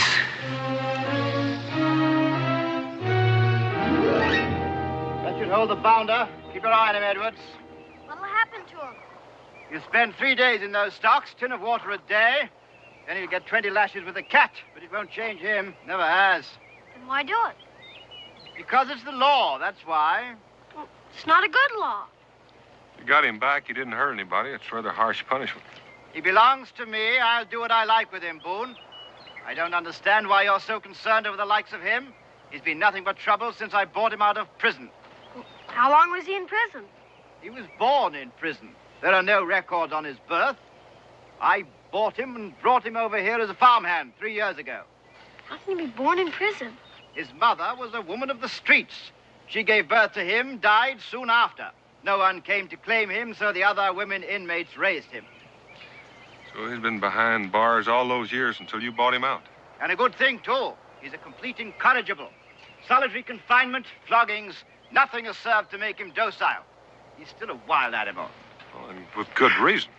That should hold the bounder. Keep your eye on him, Edwards. What'll happen to him? You spend 3 days in those stocks, tin of water a day, then you'll get 20 lashes with a cat, but it won't change him. Never has. Then why do it? Because it's the law, that's why. Well, it's not a good law. You got him back. He didn't hurt anybody. It's rather harsh punishment. He belongs to me. I'll do what I like with him, Boone. I don't understand why you're so concerned over the likes of him. He's been nothing but trouble since I bought him out of prison. How long was he in prison? He was born in prison. There are no records on his birth. I bought him and brought him over here as a farmhand 3 years ago. How can he be born in prison? His mother was a woman of the streets. She gave birth to him, died soon after. No one came to claim him, so the other women inmates raised him. So he's been behind bars all those years until you bought him out. And a good thing, too. He's a complete incorrigible. Solitary confinement, floggings, nothing has served to make him docile. He's still a wild animal. Well, and with good reason.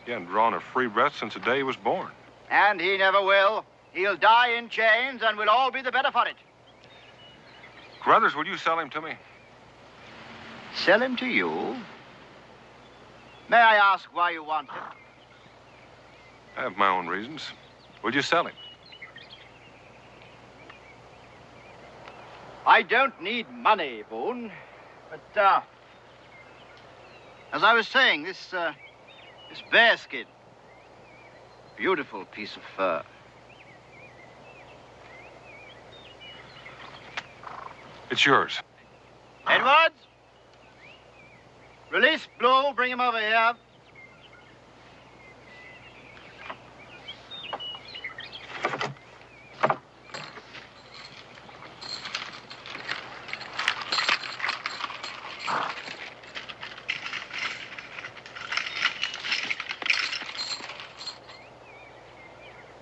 He hadn't drawn a free breath since the day he was born. And he never will. He'll die in chains, and we'll all be the better for it. Carruthers, will you sell him to me? Sell him to you? May I ask why you want him? I have my own reasons. Will you sell him? I don't need money, Boone. But, as I was saying, this bearskin, Beautiful piece of fur. It's yours. Edwards? Release Blue. Bring him over here.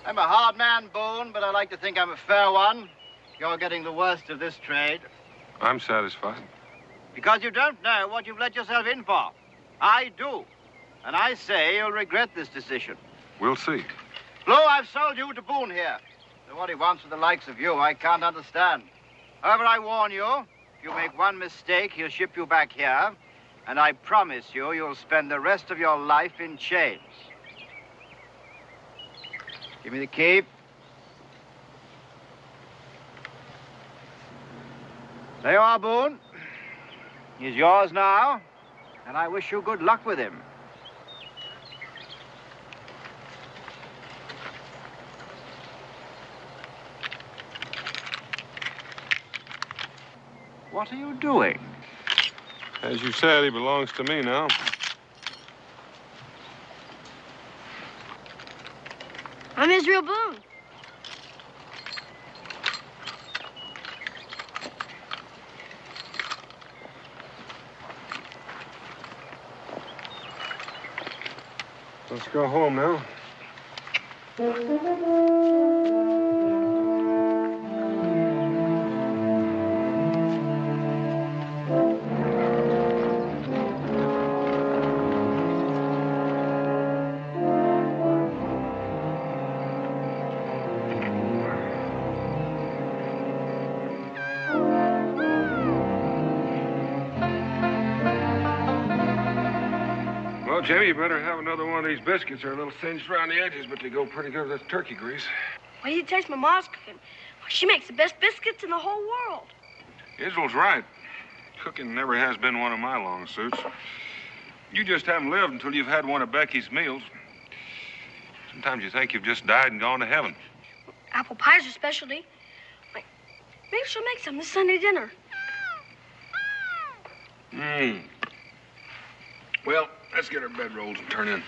I'm a hard man, Boone, but I like to think I'm a fair one. You're getting the worst of this trade. I'm satisfied. Because you don't know what you've let yourself in for. I do. And I say you'll regret this decision. We'll see. Blue, I've sold you to Boone here. So what he wants with the likes of you, I can't understand. However, I warn you, if you make one mistake, he'll ship you back here. And I promise you, you'll spend the rest of your life in chains. Give me the key. There you are, Boone. He's yours now, and I wish you good luck with him. What are you doing? As you said, he belongs to me now. I'm Israel Boone. Let's go home now. Well, Jamie, you better have another one of these biscuits. They're a little singed around the edges, but they go pretty good with this turkey grease. Why do you taste my mom's cooking? She makes the best biscuits in the whole world. Israel's right. Cooking never has been one of my long suits. You just haven't lived until you've had one of Becky's meals. Sometimes you think you've just died and gone to heaven. Apple pie's her specialty. Maybe she'll make some this Sunday dinner. Well, let's get our bedrolls and turn in.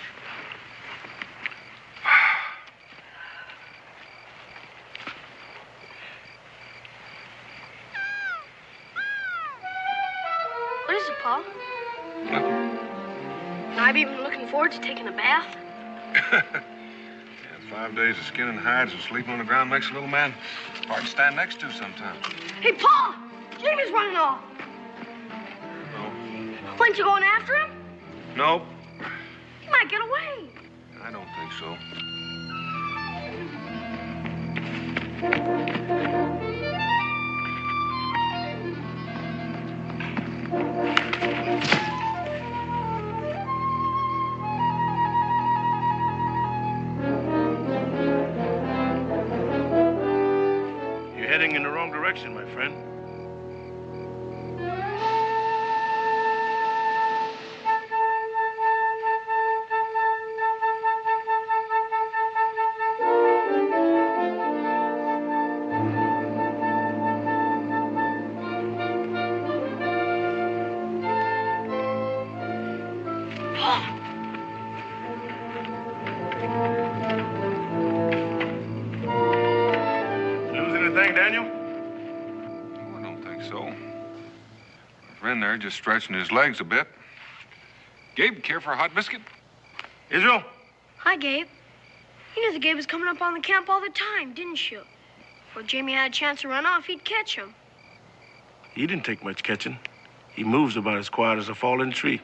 What is it, Pa? I've even been looking forward to taking a bath. 5 days of skin and hides and sleeping on the ground makes a little man hard to stand next to sometimes. Hey, Pa! Jamie's running off. Weren't you going after him? Nope. He might get away. I don't think so. You're heading in the wrong direction, my friend. Daniel? Oh, I don't think so. My friend there just stretching his legs a bit. Gabe, care for a hot biscuit? Israel? Hi, Gabe. You knew that Gabe was coming up on the camp all the time, didn't you? Well, Jamie had a chance to run off, he'd catch him. He didn't take much catching. He moves about as quiet as a fallen tree.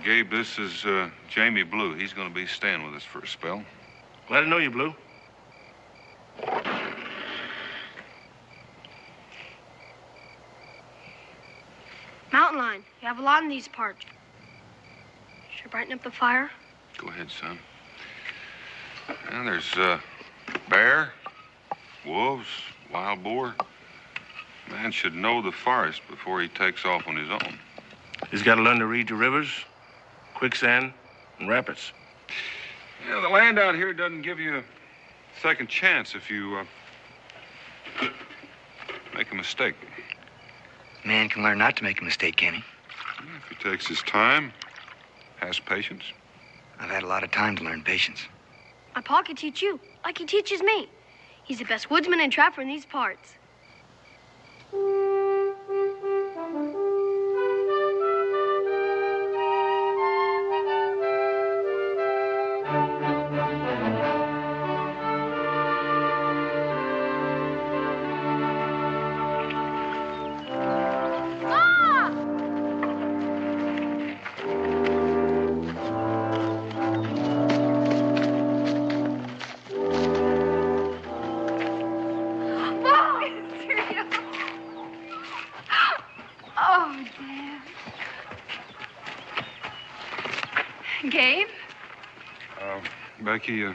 Gabe, this is Jamie Blue. He's going to be staying with us for a spell. Glad to know you, Blue. Mountain lion. You have a lot in these parts. Should I brighten up the fire? Go ahead, son. And there's bear, wolves, wild boar. Man should know the forest before he takes off on his own. He's got to learn to read the rivers, quicksand, and rapids. Yeah, the land out here doesn't give you a second chance if you make a mistake. Man can learn not to make a mistake, can he? If he takes his time, has patience. I've had a lot of time to learn patience. My pa can teach you, like he teaches me. He's the best woodsman and trapper in these parts. Gabe? Becky,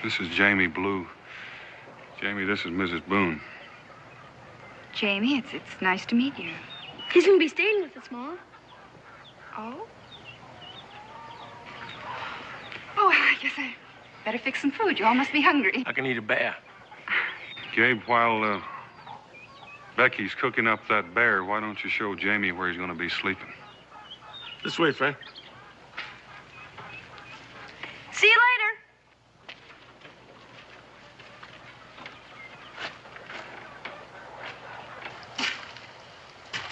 this is Jamie Blue. Jamie, this is Mrs. Boone. Jamie, it's nice to meet you. He's gonna be staying with us, Ma. Oh? Oh, I guess I better fix some food. You all must be hungry. I can eat a bear. Gabe, while Becky's cooking up that bear, why don't you show Jamie where he's going to be sleeping? This way, friend. See you later.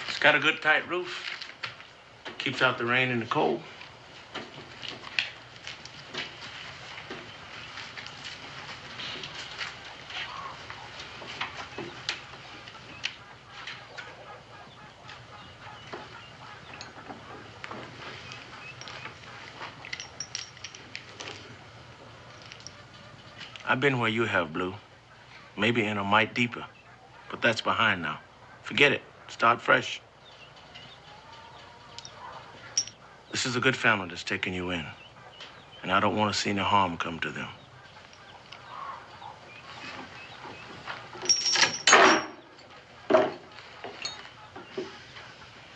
It's got a good tight roof. Keeps out the rain and the cold. I've been where you have, Blue. Maybe in a mite deeper. But that's behind now. Forget it. Start fresh. This is a good family that's taking you in. And I don't want to see any harm come to them.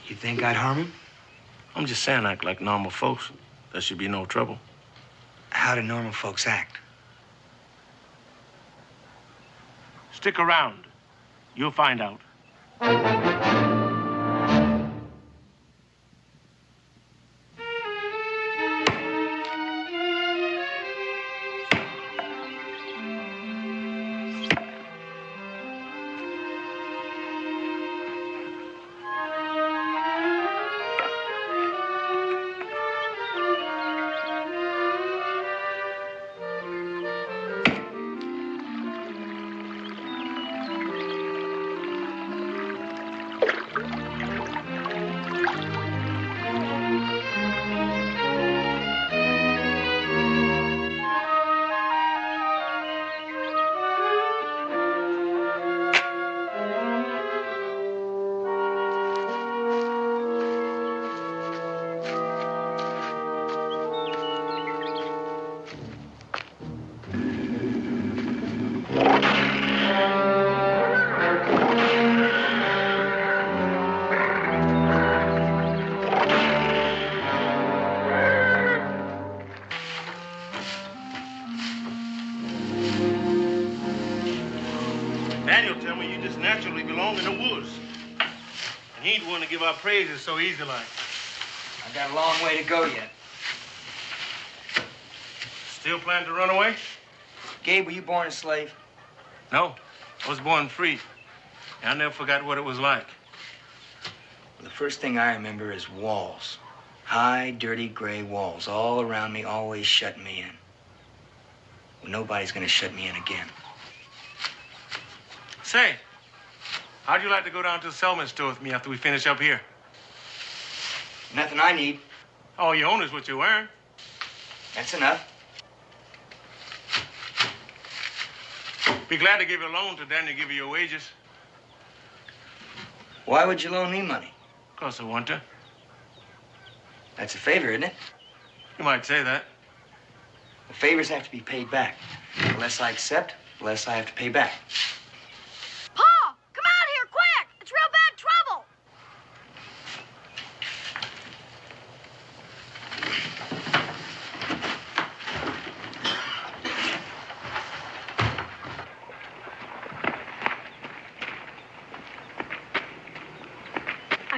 You think I'd harm him? I'm just saying act like normal folks. There should be no trouble. How do normal folks act? Stick around. You'll find out. Daniel tell me you just naturally belong in the woods. And he ain't want to give our praises so easy like. I've got a long way to go yet. Still plan to run away? Gabe, were you born a slave? No, I was born free. And I never forgot what it was like. The first thing I remember is walls. High, dirty, gray walls all around me, always shutting me in. Well, nobody's gonna shut me in again. Say, how'd you like to go down to the Salmi store with me after we finish up here? Nothing I need. All you own is what you earn. That's enough. Be glad to give you a loan to Daniel give you your wages. Why would you loan me money? Because I want to. That's a favor, isn't it? You might say that. The favors have to be paid back. The less I accept, the less I have to pay back. Pa! Come out here, quick! It's real bad trouble!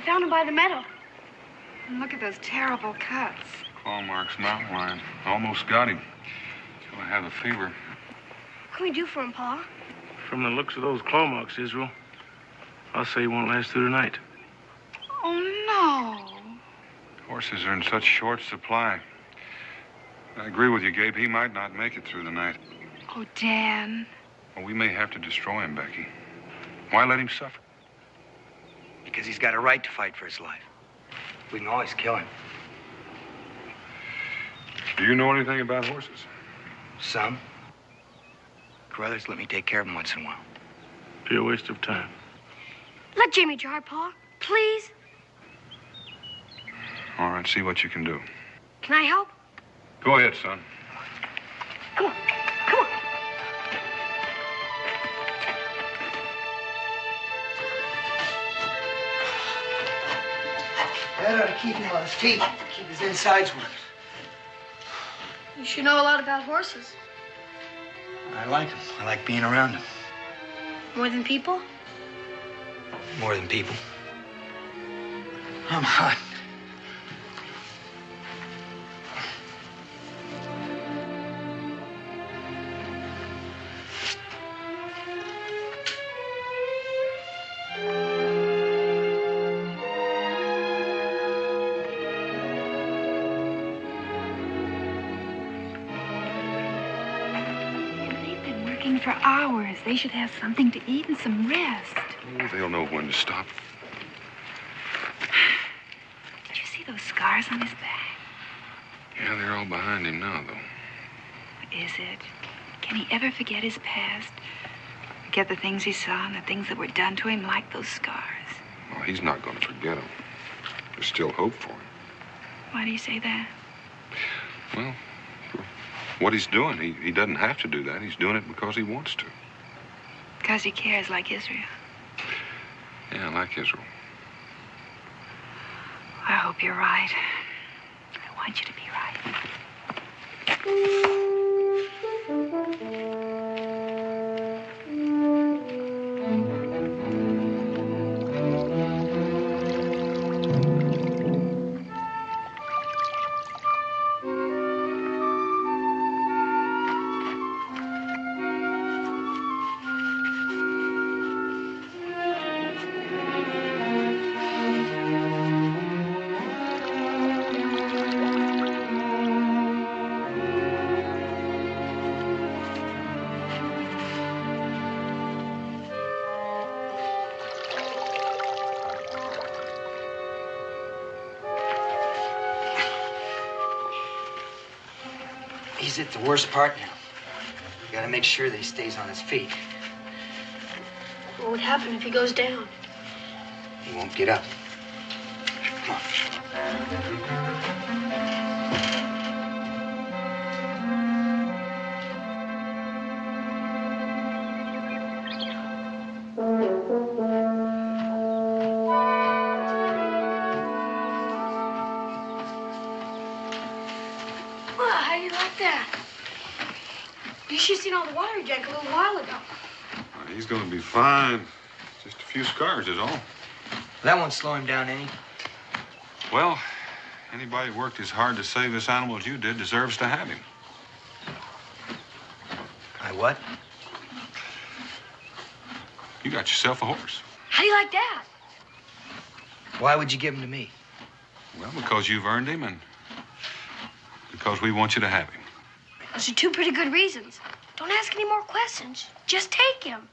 found him by the meadow. And look at those terrible cuts. Claw marks, mountain lion. Almost got him. Till I have a fever. What can we do for him, Pa? From the looks of those claw marks, Israel, I'll say he won't last through the night. Oh, no. Horses are in such short supply. I agree with you, Gabe. He might not make it through the night. Oh, Dan. Well, we may have to destroy him, Becky. Why let him suffer? Because he's got a right to fight for his life. We can always kill him. Do you know anything about horses? Some. Carruthers let me take care of him once in a while. Be a waste of time. Let Jamie drive, Pa. Please. All right, see what you can do. Can I help? Go ahead, son. Come on. Come on. That ought to keep him on his feet. Keep his insides working. You should know a lot about horses. I like him. I like being around him. More than people? More than people. I'm hot. For hours. They should have something to eat and some rest. Oh, they'll know when to stop. Did you see those scars on his back? Yeah, they're all behind him now, though. Is it? Can he ever forget his past? Forget the things he saw and the things that were done to him like those scars? Well, he's not going to forget them. There's still hope for him. Why do you say that? Well, what he's doing, he doesn't have to do that. He's doing it because he wants to. Because he cares like Israel. Yeah, like Israel. I hope you're right. I want you to be He's at the worst part now. You gotta make sure that he stays on his feet. What would happen if he goes down? He won't get up. Come on. Well, how do you like that? You should have seen all the water he drank a little while ago. He's going to be fine. Just a few scars is all. That won't slow him down any. Well, anybody who worked as hard to save this animal as you did deserves to have him. I what? You got yourself a horse. How do you like that? Why would you give him to me? Well, because you've earned him and because we want you to have him. Those are two pretty good reasons. Don't ask any more questions. Just take him.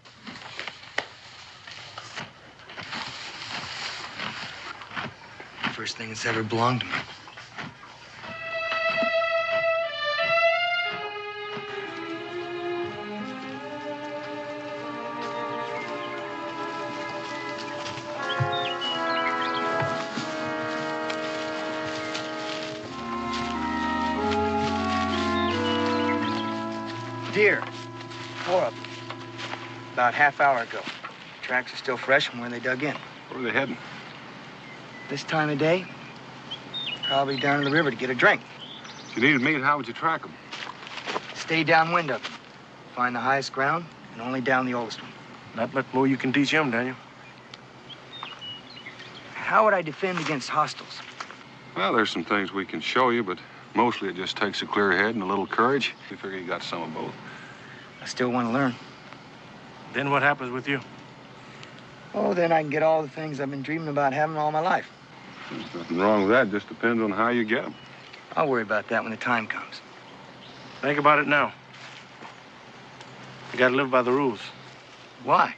First thing that's ever belonged to me. Deer. 4 of them. About half hour ago. Tracks are still fresh from where they dug in. Where are they heading? This time of day, probably down to the river to get a drink. If you needed meat, how would you track them? Stay downwind of them. Find the highest ground and only down the oldest one. Not much more you can teach him, Daniel. How would I defend against hostiles? Well, there's some things we can show you, but mostly it just takes a clear head and a little courage. We figure you got some of both. I still want to learn. Then what happens with you? Oh, then I can get all the things I've been dreaming about having all my life. There's nothing wrong with that. Just depends on how you get them. I'll worry about that when the time comes. Think about it now. You gotta live by the rules. Why?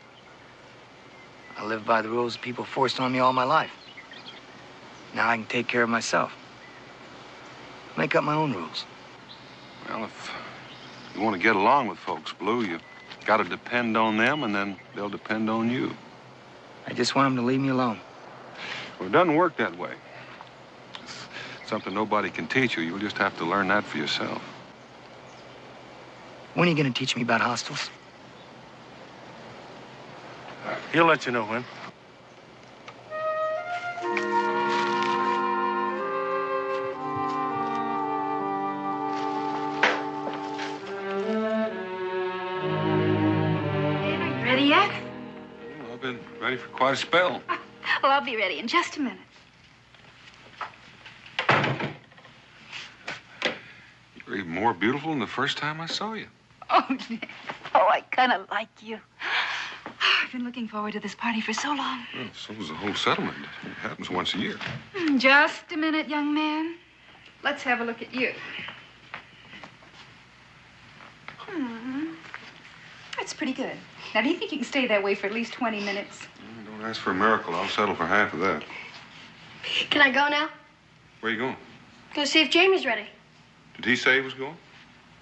I live by the rules people forced on me all my life. Now I can take care of myself. Make up my own rules. Well, if you want to get along with folks, Blue, you got to depend on them, and then they'll depend on you. I just want them to leave me alone. Well, it doesn't work that way. It's something nobody can teach you. You'll just have to learn that for yourself. When are you going to teach me about hostiles? He'll let you know when. Ready yet? Well, I've been ready for quite a spell. Well, I'll be ready in just a minute. You're even more beautiful than the first time I saw you. Oh, Nick. Oh, I kind of like you. I've been looking forward to this party for so long. Well, so is the whole settlement. It happens once a year. Just a minute, young man. Let's have a look at you. That's pretty good. Now, do you think you can stay that way for at least 20 minutes? Don't ask for a miracle. I'll settle for half of that. Can I go now? Where you going? Go see if Jamie's ready. Did he say he was going?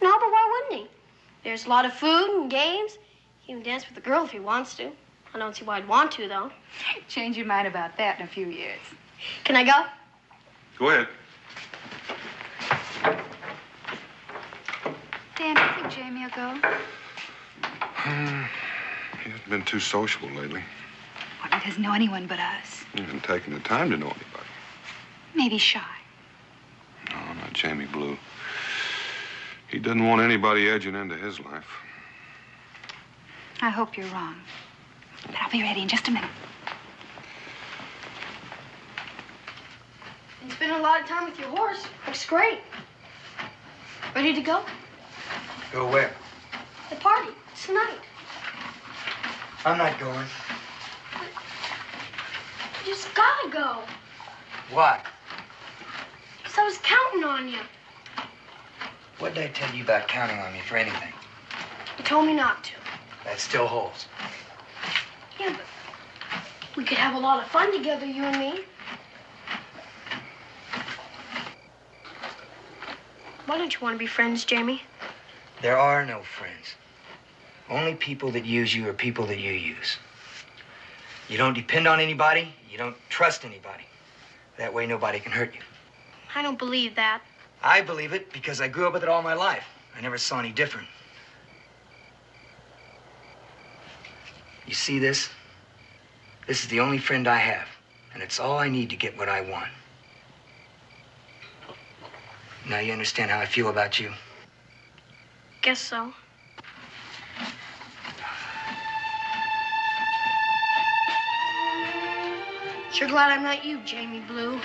No, but why wouldn't he? There's a lot of food and games. He can dance with the girl if he wants to. I don't see why I'd want to, though. Change your mind about that in a few years. Can I go? Go ahead. Dan, do you think Jamie will go? He hasn't been too sociable lately. Well, he doesn't know anyone but us. He hasn't taken the time to know anybody. Maybe shy. No, not Jamie Blue. He doesn't want anybody edging into his life. I hope you're wrong. But I'll be ready in just a minute. You spend a lot of time with your horse. Looks great. Ready to go? Go where? The party. It's tonight. I'm not going. You just gotta go. Why? Because I was counting on you. What did I tell you about counting on me for anything? You told me not to. That still holds. Yeah, but we could have a lot of fun together, you and me. Why don't you want to be friends, Jamie? There are no friends. Only people that use you are people that you use. You don't depend on anybody. You don't trust anybody. That way nobody can hurt you. I don't believe that. I believe it because I grew up with it all my life. I never saw any different. You see this? This is the only friend I have, and it's all I need to get what I want. Now you understand how I feel about you? Guess so. Sure glad I'm not you, Jamie Blue.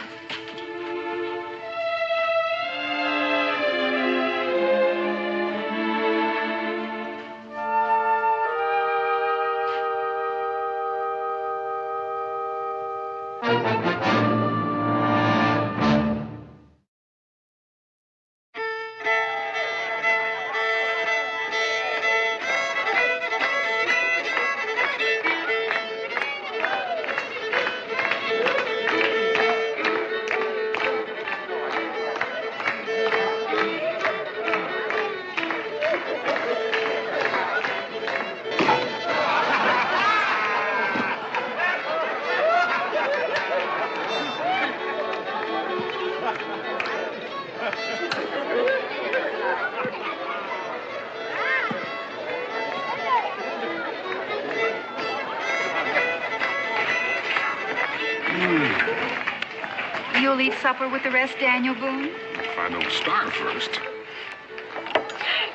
You'll eat supper with the rest, Daniel Boone? If I don't starve first.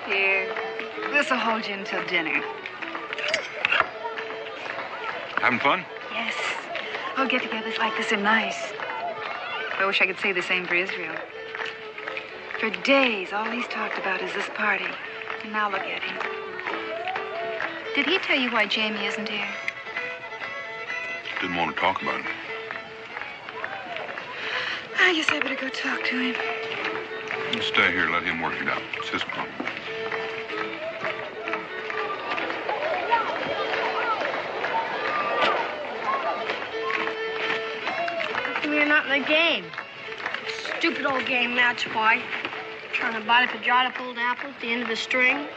Here, this'll hold you until dinner. Having fun? Yes. Oh, get-togethers like this are nice. I wish I could say the same for Israel. For days, all he's talked about is this party. And now look at him. Did he tell you why Jamie isn't here? Didn't want to talk about it. I guess I better go talk to him. You stay here, let him work it out. It's his problem. How come you're not in the game? Stupid old game, that's why. Trying to bite up a dried up old apple at the end of the string.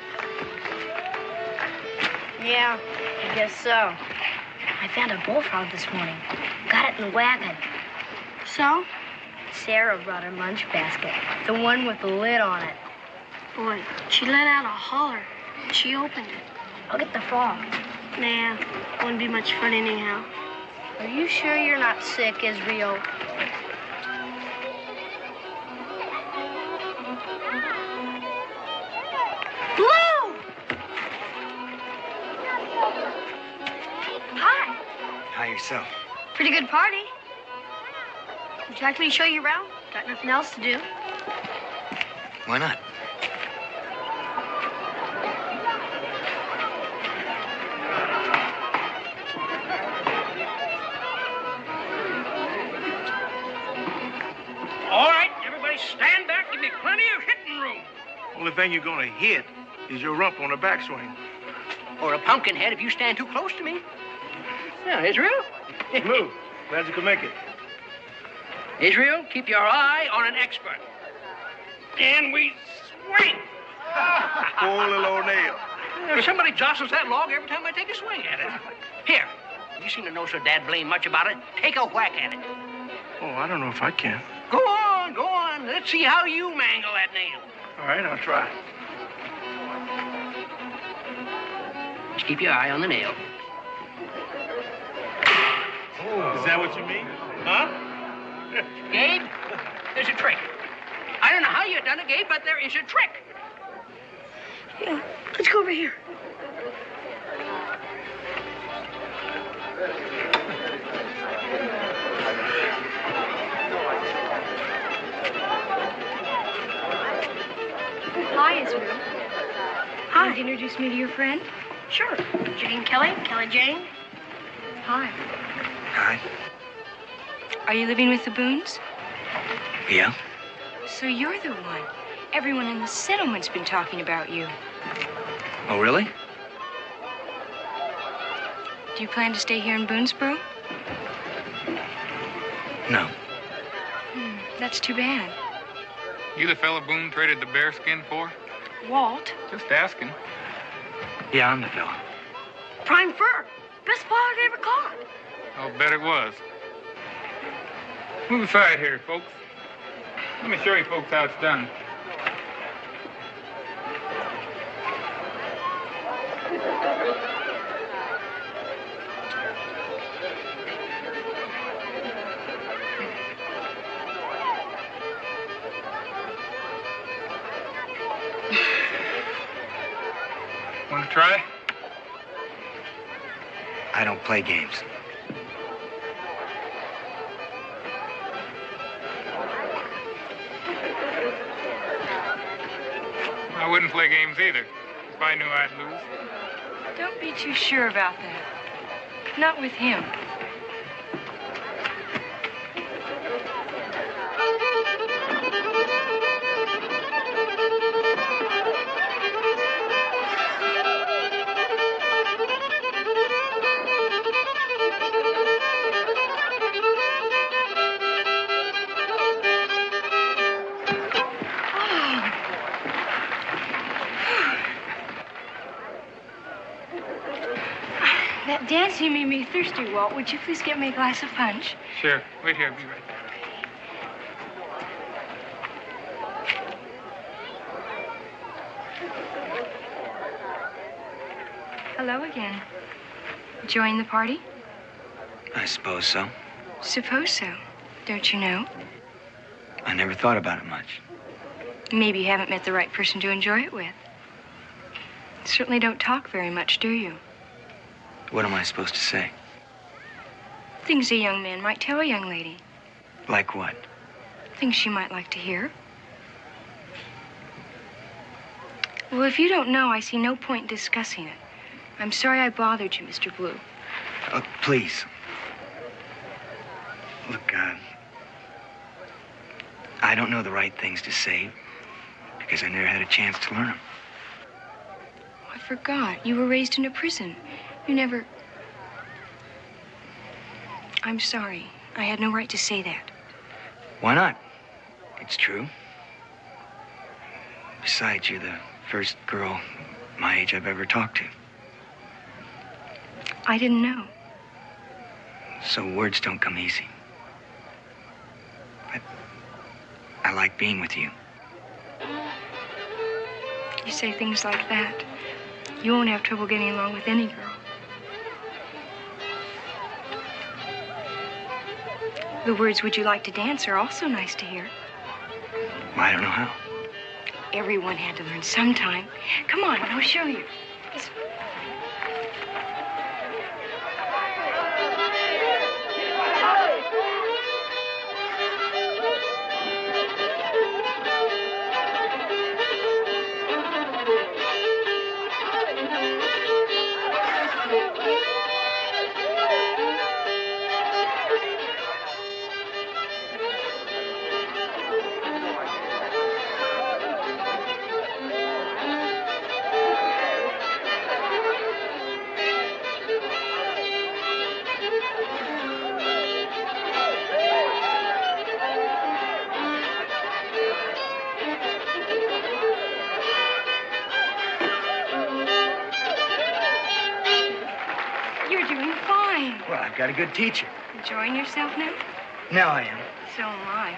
Yeah, I guess so. I found a bullfrog this morning. Got it in the wagon. So? Sarah brought her lunch basket. The one with the lid on it. Boy, she let out a holler. She opened it. I'll get the frog. Nah, wouldn't be much fun anyhow. Are you sure you're not sick, Israel? Blue! Hi. Hi, yourself. Pretty good party. Would you like me to show you around? Got nothing else to do. Why not? All right, everybody stand back. Give me plenty of hitting room. Only thing you're gonna hit is your rump on the backswing. Or a pumpkin head if you stand too close to me. Now, Israel. Blue, glad you could make it. Israel, keep your eye on an expert. And we swing. Poor little old nail. Somebody jostles that log every time I take a swing at it. Here, you seem to know so dad blame much about it. Take a whack at it. Oh, I don't know if I can. Go on, go on. Let's see how you mangle that nail. All right, I'll try. Just keep your eye on the nail. Oh, is that what you mean? Huh? Gabe, there's a trick. I don't know how you done it, Gabe, but there is a trick. Yeah, let's go over here. Hi, Israel. Hi. Would you introduce me to your friend? Sure. Jane Kelly, Kelly Jane. Hi. Hi. Are you living with the Boones? Yeah? So you're the one. Everyone in the settlement's been talking about you. Oh, really? Do you plan to stay here in Boonesboro? No. That's too bad. You the fella Boone traded the bearskin for? Walt? Just asking. Yeah, I'm the fella. Prime fur. Best spot I ever caught. I'll bet it was. Move aside here, folks. Let me show you folks how it's done. Want to try? I don't play games. I wouldn't play games either, if I knew I'd lose. Don't be too sure about that. Not with him. That dancing made me thirsty, Walt. Would you please get me a glass of punch? Sure. Wait here. I'll be right there. Hello again. Enjoying the party? I suppose so. Suppose so. Don't you know? I never thought about it much. Maybe you haven't met the right person to enjoy it with. Certainly don't talk very much, do you? What am I supposed to say? Things a young man might tell a young lady. Like what? Things she might like to hear. Well, if you don't know, I see no point in discussing it. I'm sorry I bothered you, Mr. Blue. Please. Look, I don't know the right things to say because I never had a chance to learn them. I forgot. You were raised in a prison. You never... I'm sorry. I had no right to say that. Why not? It's true. Besides, you're the first girl my age I've ever talked to. I didn't know. So words don't come easy. But I like being with you. You say things like that, you won't have trouble getting along with any girl. The words, "Would you like to dance?" are also nice to hear. I don't know how. Everyone had to learn sometime. Come on, I'll show you. Got a good teacher. Enjoying yourself now? Now I am. So am I.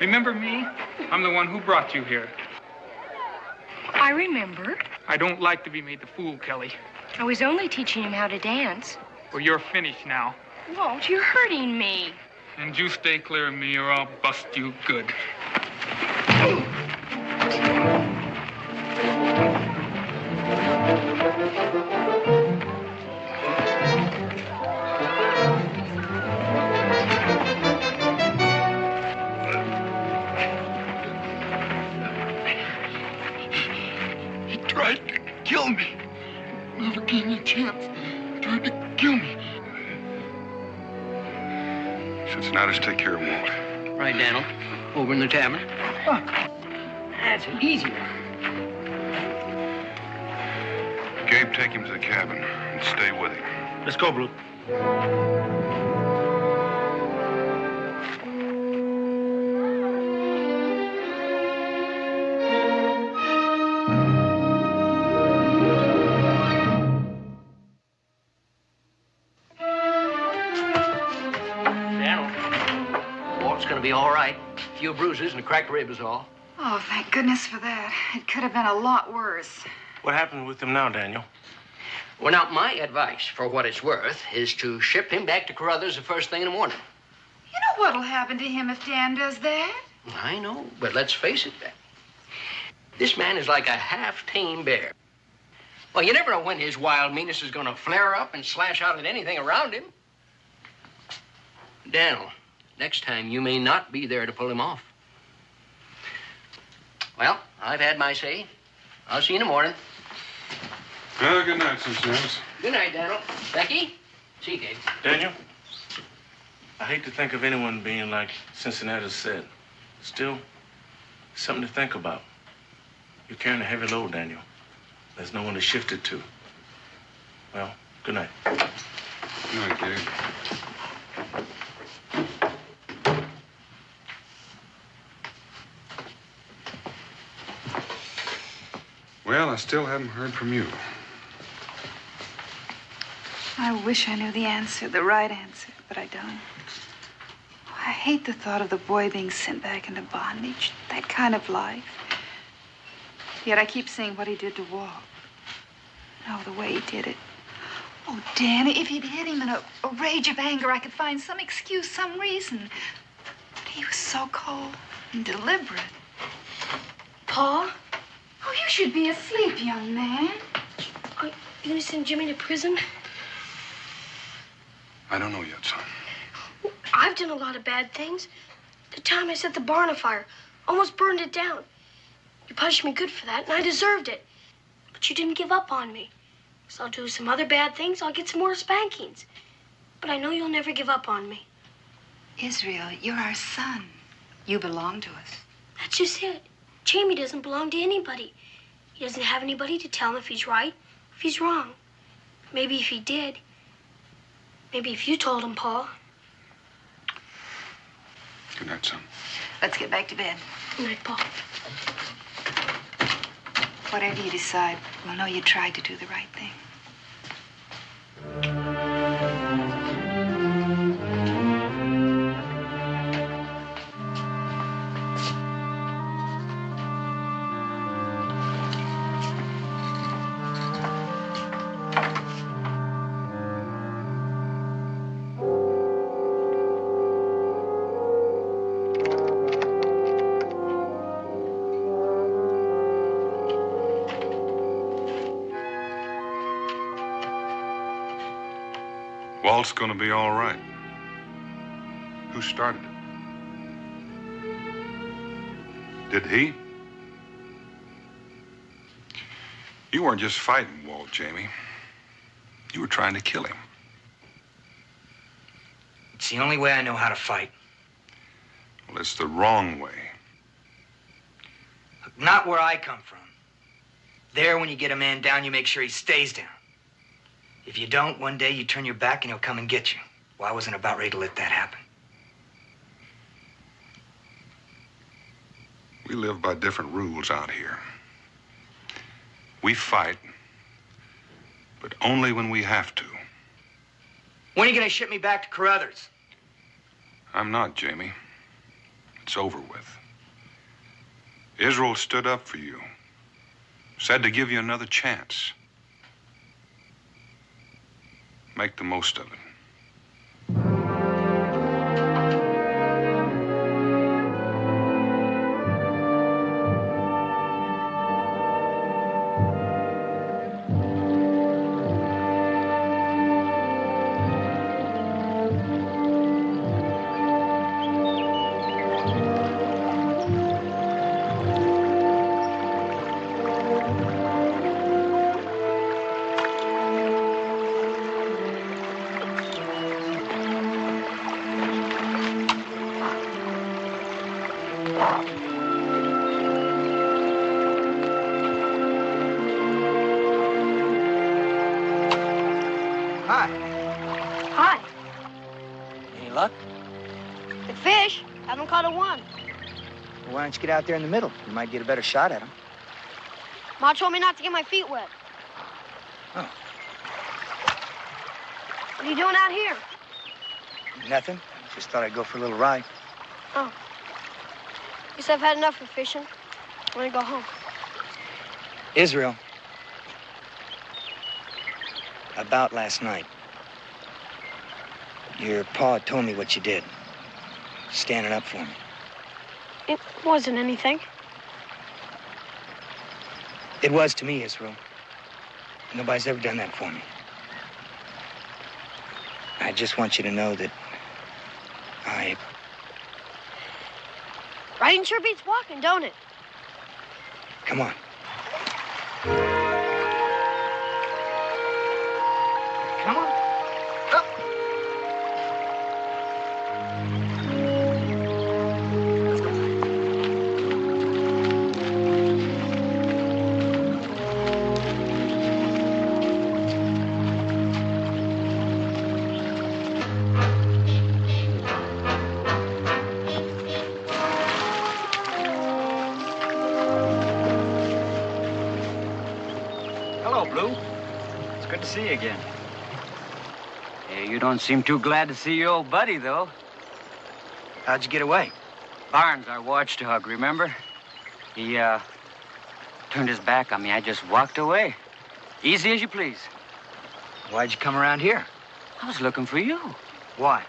Remember me? I'm the one who brought you here. I remember. I don't like to be made the fool, Kelly. I was only teaching him how to dance. Well, you're finished now. Walt, you're hurting me. And you stay clear of me or I'll bust you good. Kill me. Never gave me a chance. Tried to kill me. Cincinnatus, take care of Walt. Right, Daniel. Over in the tavern. Oh, that's an easy one. Gabe, take him to the cabin and stay with him. Let's go, Blue. Be all right. A few bruises and a cracked rib is all. Oh, thank goodness for that. It could have been a lot worse. What happened with him now, Daniel? Well, now, my advice, for what it's worth, is to ship him back to Carruthers the first thing in the morning. You know what'll happen to him if Dan does that? I know, but let's face it, this man is like a half-tame bear. Well, you never know when his wild meanness is going to flare up and slash out at anything around him. Daniel, next time, you may not be there to pull him off. Well, I've had my say. I'll see you in the morning. Well, good night, Cincinnatus. Good night, Daniel. Becky? See you, Gabe. Daniel, I hate to think of anyone being like Cincinnatus said. Still, something to think about. You're carrying a heavy load, Daniel. There's no one to shift it to. Well, good night. Good night, Gabe. Well, I still haven't heard from you. I wish I knew the answer, the right answer, but I don't. I hate the thought of the boy being sent back into bondage, that kind of life. Yet I keep seeing what he did to Walt. Oh, the way he did it. Oh, Danny, if he'd hit him in a rage of anger, I could find some excuse, some reason. But he was so cold and deliberate. Pa? Oh, you should be asleep, young man. Are you gonna send Jimmy to prison? I don't know yet, son. I've done a lot of bad things. The time I set the barn afire, almost burned it down. You punished me good for that, and I deserved it. But you didn't give up on me. So I'll do some other bad things. I'll get some more spankings. But I know you'll never give up on me. Israel, you're our son. You belong to us. That's just it. Jamie doesn't belong to anybody. He doesn't have anybody to tell him if he's right, if he's wrong. Maybe if he did. Maybe if you told him, Paul. Good night, son. Let's get back to bed. Good night, Paul. Whatever you decide, we'll know you tried to do the right thing. Walt's gonna be all right. Who started it? Did he? You weren't just fighting Walt, Jamie. You were trying to kill him. It's the only way I know how to fight. Well, it's the wrong way. Look, not where I come from. There, when you get a man down, you make sure he stays down. If you don't, one day you turn your back and he'll come and get you. Well, I wasn't about ready to let that happen. We live by different rules out here. We fight, but only when we have to. When are you gonna ship me back to Carruthers? I'm not, Jamie. It's over with. Israel stood up for you. Said to give you another chance. Make the most of it. Why don't you get out there in the middle? You might get a better shot at him. Ma told me not to get my feet wet. Oh. What are you doing out here? Nothing. Just thought I'd go for a little ride. Oh. Guess I've had enough of fishing. I want to go home. Israel. About last night. Your pa told me what you did. Standing up for me. It wasn't anything. It was to me, Israel. Nobody's ever done that for me. I just want you to know that Riding sure beats walking, don't it? Come on. Come on. See you again. Hey, you don't seem too glad to see your old buddy, though. How'd you get away? Barnes, our watchdog, remember? He, turned his back on me. I just walked away. Easy as you please. Why'd you come around here? I was looking for you. Why?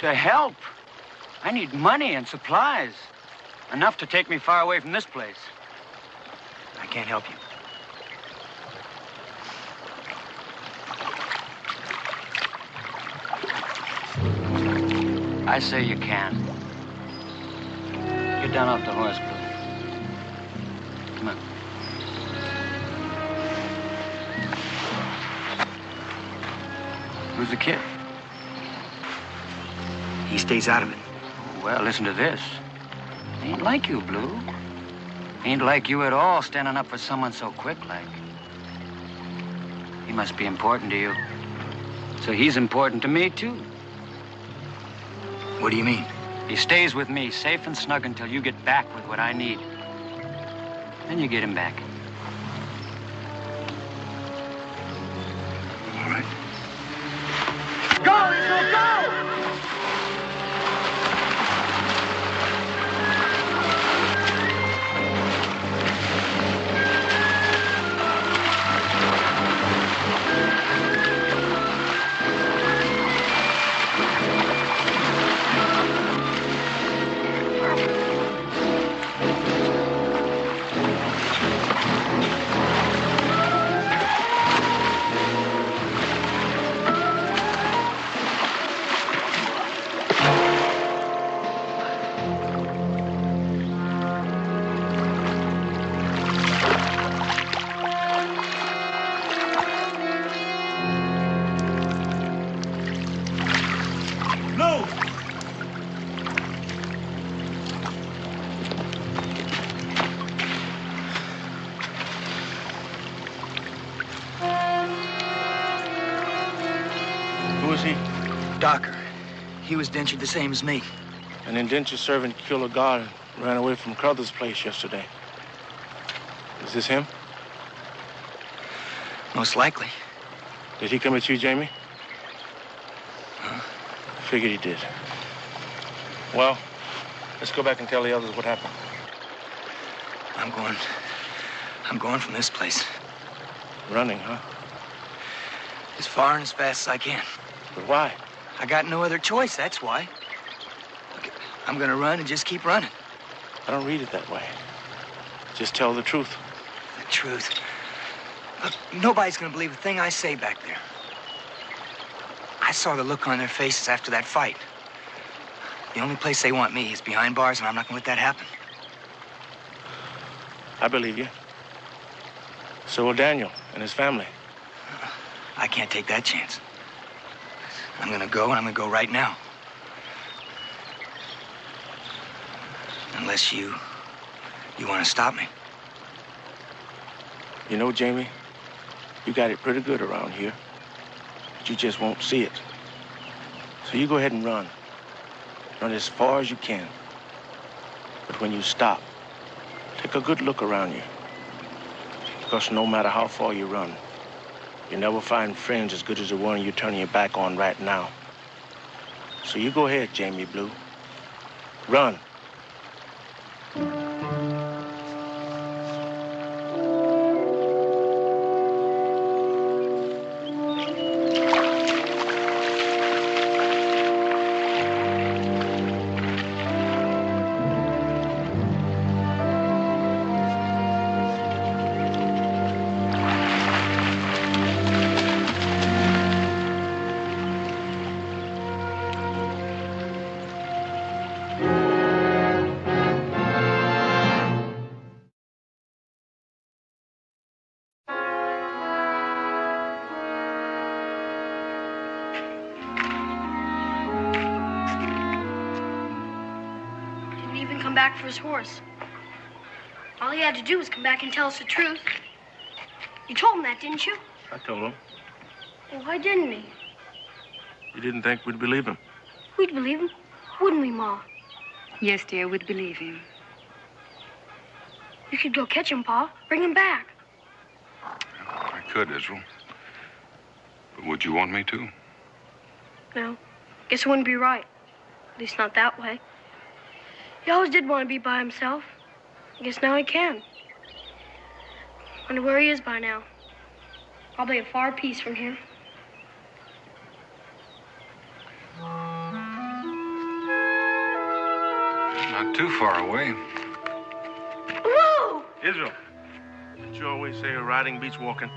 To help. I need money and supplies. Enough to take me far away from this place. I can't help you. I say you can. Get down off the horse, Blue. Come on. Who's the kid? He stays out of it. Well, listen to this. Ain't like you, Blue. Ain't like you at all, standing up for someone so quick like. He must be important to you. So he's important to me, too. What do you mean? He stays with me, safe and snug, until you get back with what I need. Then you get him back. All right. Go, Israel, go! Docker. He was dentured the same as me. An indentured servant killed a guard and ran away from Crothers' place yesterday. Is this him? Most likely. Did he come at you, Jamie? Huh? I figured he did. Well, let's go back and tell the others what happened. I'm going from this place. Running, huh? As far and as fast as I can. But why? I got no other choice, that's why. Look, I'm gonna run and just keep running. I don't read it that way. Just tell the truth. The truth? Look, nobody's gonna believe a thing I say back there. I saw the look on their faces after that fight. The only place they want me is behind bars, and I'm not gonna let that happen. I believe you. So will Daniel and his family. I can't take that chance. I'm gonna go, and I'm gonna go right now. Unless you want to stop me. You know, Jamie, you got it pretty good around here, but you just won't see it. So you go ahead and run. Run as far as you can. But when you stop, take a good look around you. Because no matter how far you run, you never find friends as good as the one you're turning your back on right now. So you go ahead, Jamie Blue. Run. Back for his horse. All he had to do was come back and tell us the truth. You told him that, didn't you? I told him. Well, why didn't he? You didn't think we'd believe him. We'd believe him, wouldn't we, Ma? Yes, dear, we'd believe him. You could go catch him, Pa. Bring him back. I could, Israel. But would you want me to? No. Guess it wouldn't be right. At least not that way. He always did want to be by himself. I guess now he can. Wonder where he is by now. Probably a far piece from here. Not too far away. Whoa! Israel, didn't you always say riding beats walking?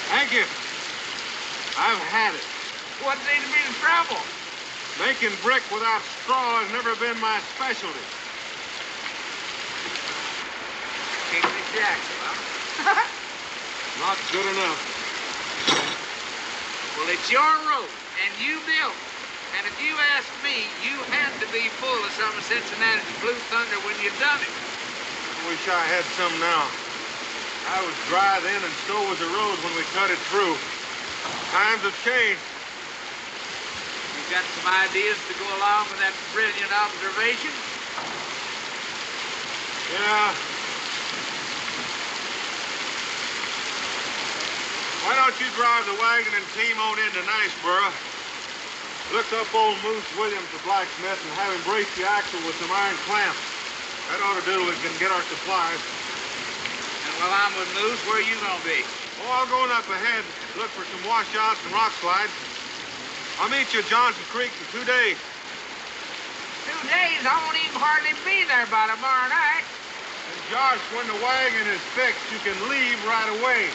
Thank you. I've had it. What seems to be the trouble? Making brick without straw has never been my specialty. Kingsley Jackson, huh? Not good enough. Well, it's your road, and you built it. And if you ask me, you had to be full of some of Cincinnati's Blue Thunder when you done it. I wish I had some now. I was dry then, and so was the road when we cut it through. Times have changed. You got some ideas to go along with that brilliant observation? Yeah. Why don't you drive the wagon and team on into Niceboro? Look up old Moose Williams, the blacksmith, and have him brace the axle with some iron clamps. That ought to do it. We can get our supplies. And while I'm with Moose, where are you gonna be? Oh, I'll go up ahead, look for some washouts and rock slides. I'll meet you at Johnson Creek in 2 days. 2 days? I won't even hardly be there by tomorrow night. And Josh, when the wagon is fixed, you can leave right away.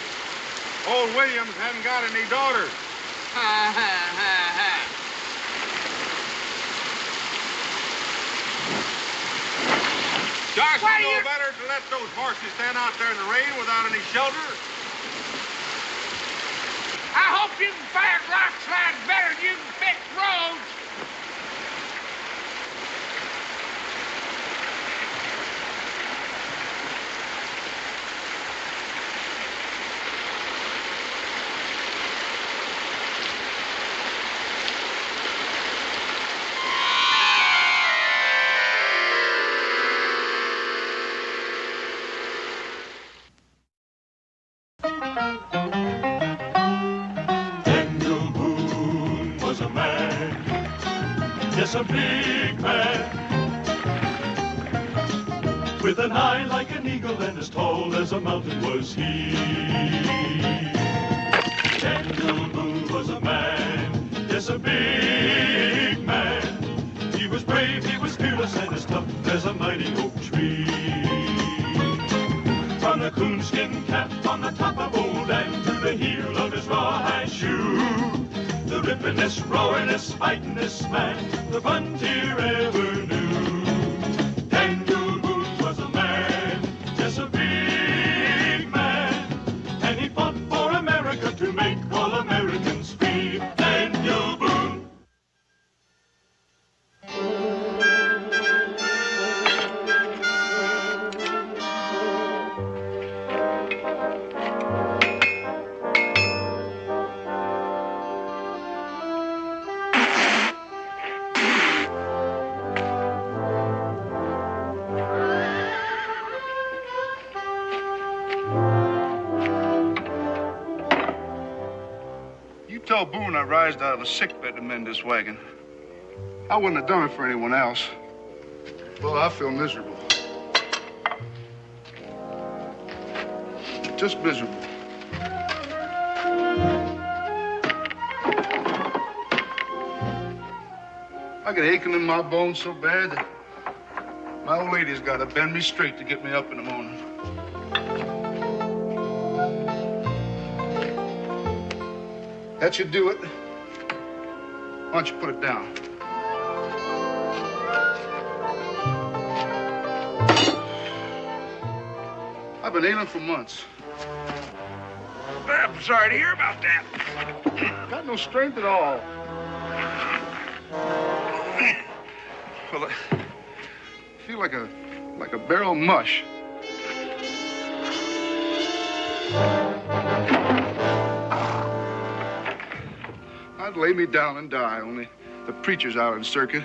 Old Williams hasn't got any daughters. Ha, ha, ha, ha. Josh, you know better to let those horses stand out there in the rain without any shelter. I hope you can fire rock slides better than you can fix roads. Daniel Boone was a man, yes, a big man, with an eye like an eagle and as tall as a mountain was he. Daniel Boone was a man, yes, a big man. He was brave, he was fearless, and as tough as a mighty oak tree. From the coonskin cap on the top of old and to the heel of his rawhide shoe, the rippin'est, roaring'est, fighting'est man the frontier ever knew. Daniel Boone was a man, just a big man, and he fought for America to make all Americans free. Daniel Boone. Tell Boone I rised out of a sickbed to mend this wagon. I wouldn't have done it for anyone else. Well, I feel miserable. Just miserable. I get aching in my bones so bad that my old lady's got to bend me straight to get me up in the morning. That should do it. Why don't you put it down? I've been ailing for months. I'm sorry to hear about that. Got no strength at all. Well, I feel like a barrel of mush. I'd lay me down and die, only the preacher's out on circuit.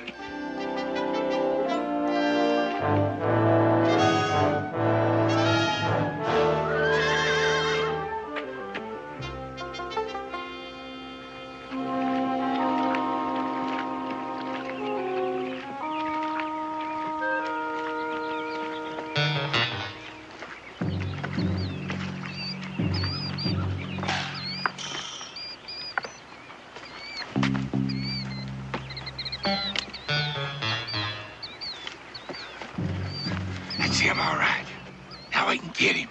That's him, all right. Now we can get him.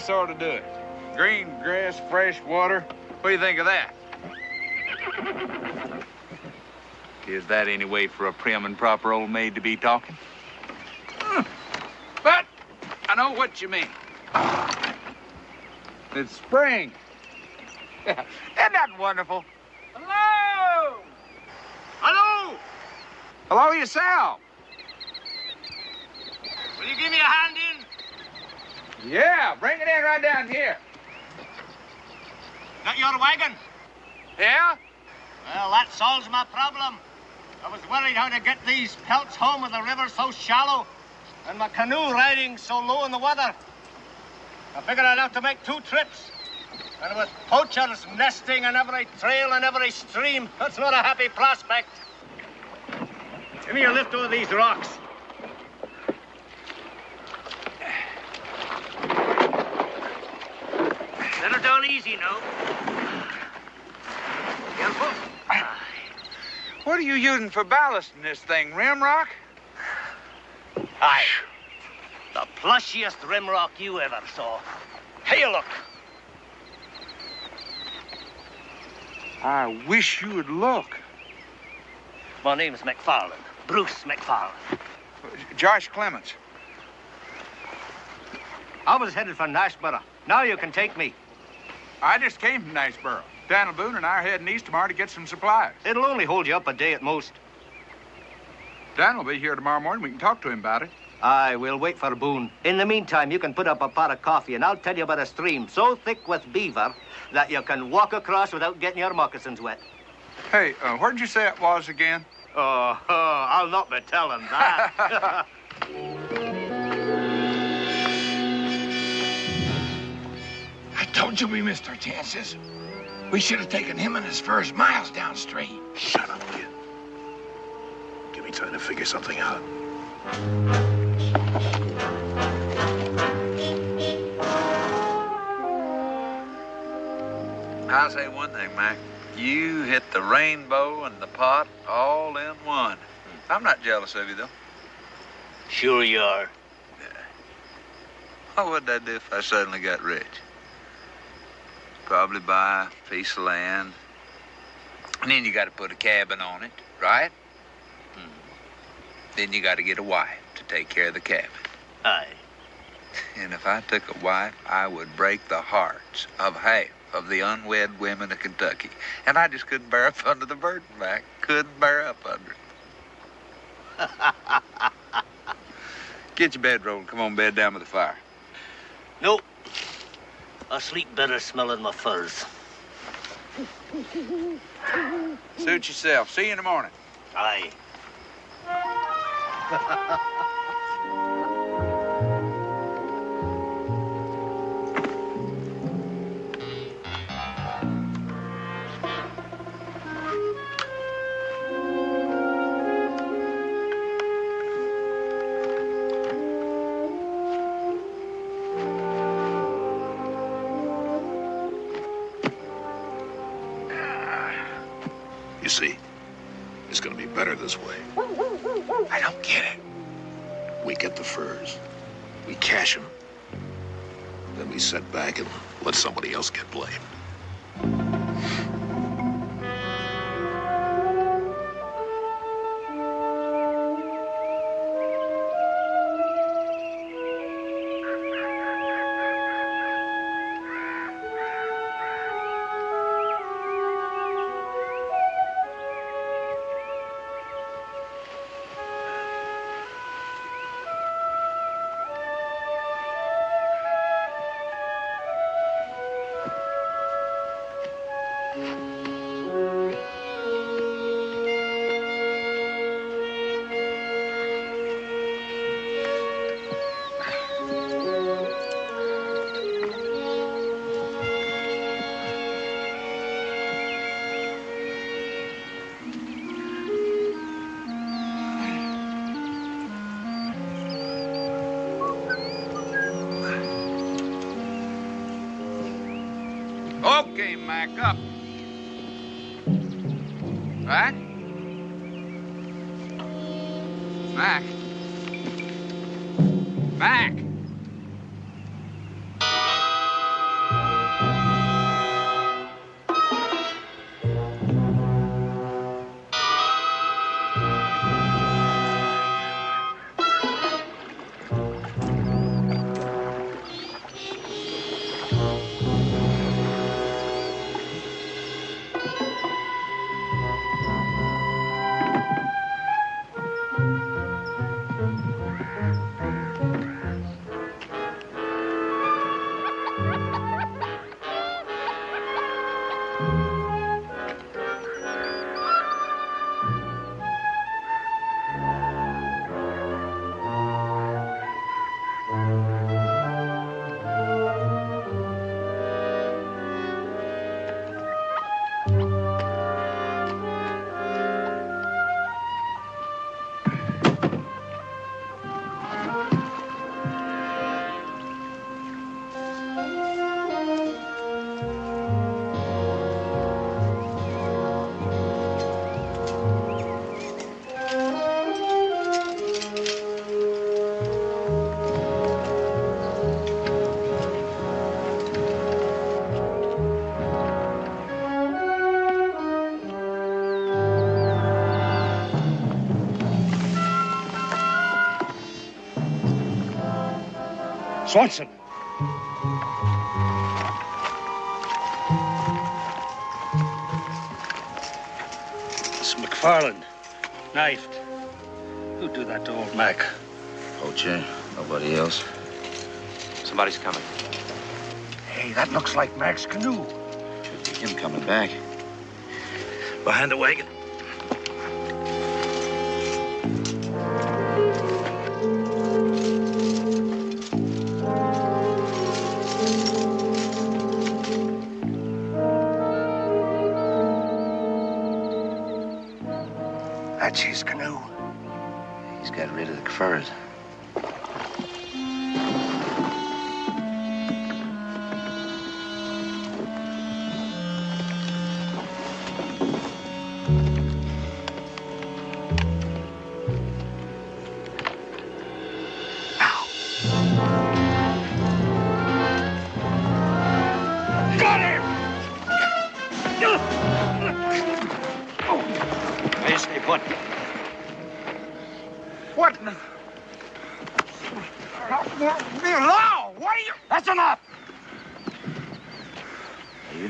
Ought to do it. Green grass, fresh water. What do you think of that? Is that any way for a prim and proper old maid to be talking? But I know what you mean. It's spring. Isn't that wonderful? Hello! Hello! Hello yourself. Will you give me a hand in? Yeah, bring it in right down here. Got your wagon? Yeah? Well, that solves my problem. I was worried how to get these pelts home with the river so shallow and my canoe riding so low in the weather. I figured I'd have to make 2 trips. And with poachers nesting in every trail and every stream, that's not a happy prospect. Give me a lift over these rocks. Let her down easy now. Careful. What are you using for ballast in this thing, rim rock? Aye. The plushiest rim rock you ever saw. Hey, look. I wish you would look. My name's McFarland. Bruce McFarland. Josh Clements. I was headed for Niceboro. Now you can take me. I just came from Niceboro. Daniel Boone and I are heading east tomorrow to get some supplies. It'll only hold you up a day at most. Dan will be here tomorrow morning. We can talk to him about it. Aye, we'll wait for Boone. In the meantime, you can put up a pot of coffee, and I'll tell you about a stream so thick with beaver that you can walk across without getting your moccasins wet. Hey, where'd you say it was again? I'll not be telling that. I told you we missed our chances. We should have taken him and his furs miles downstream. Shut up, will you? Give me time to figure something out. I'll say one thing, Mac. You hit the rainbow and the pot all in one. I'm not jealous of you, though. Sure you are. What would I do if I suddenly got rich? Probably buy a piece of land. And then you got to put a cabin on it, right? Then you got to get a wife to take care of the cabin. Aye. And if I took a wife, I would break the hearts of half of the unwed women of Kentucky. And I just couldn't bear up under the burden, Mac. Couldn't bear up under it. Get your bedroll and come on bed down by the fire. Nope. I sleep better smelling my furs. Suit yourself. See you in the morning. Aye. You see, it's gonna be better this way. I don't get it. We get the furs. We cash them. Then we sit back and let somebody else get blamed. Okay, Mac, up. Mac? Mac? Mac? Swanson. It's McFarland. Knifed. Who'd do that to old Mac? Poacher. Nobody else. Somebody's coming. Hey, that looks like Mac's canoe. Should be him coming back. Behind the wagon. That's his canoe. He's got rid of the furs.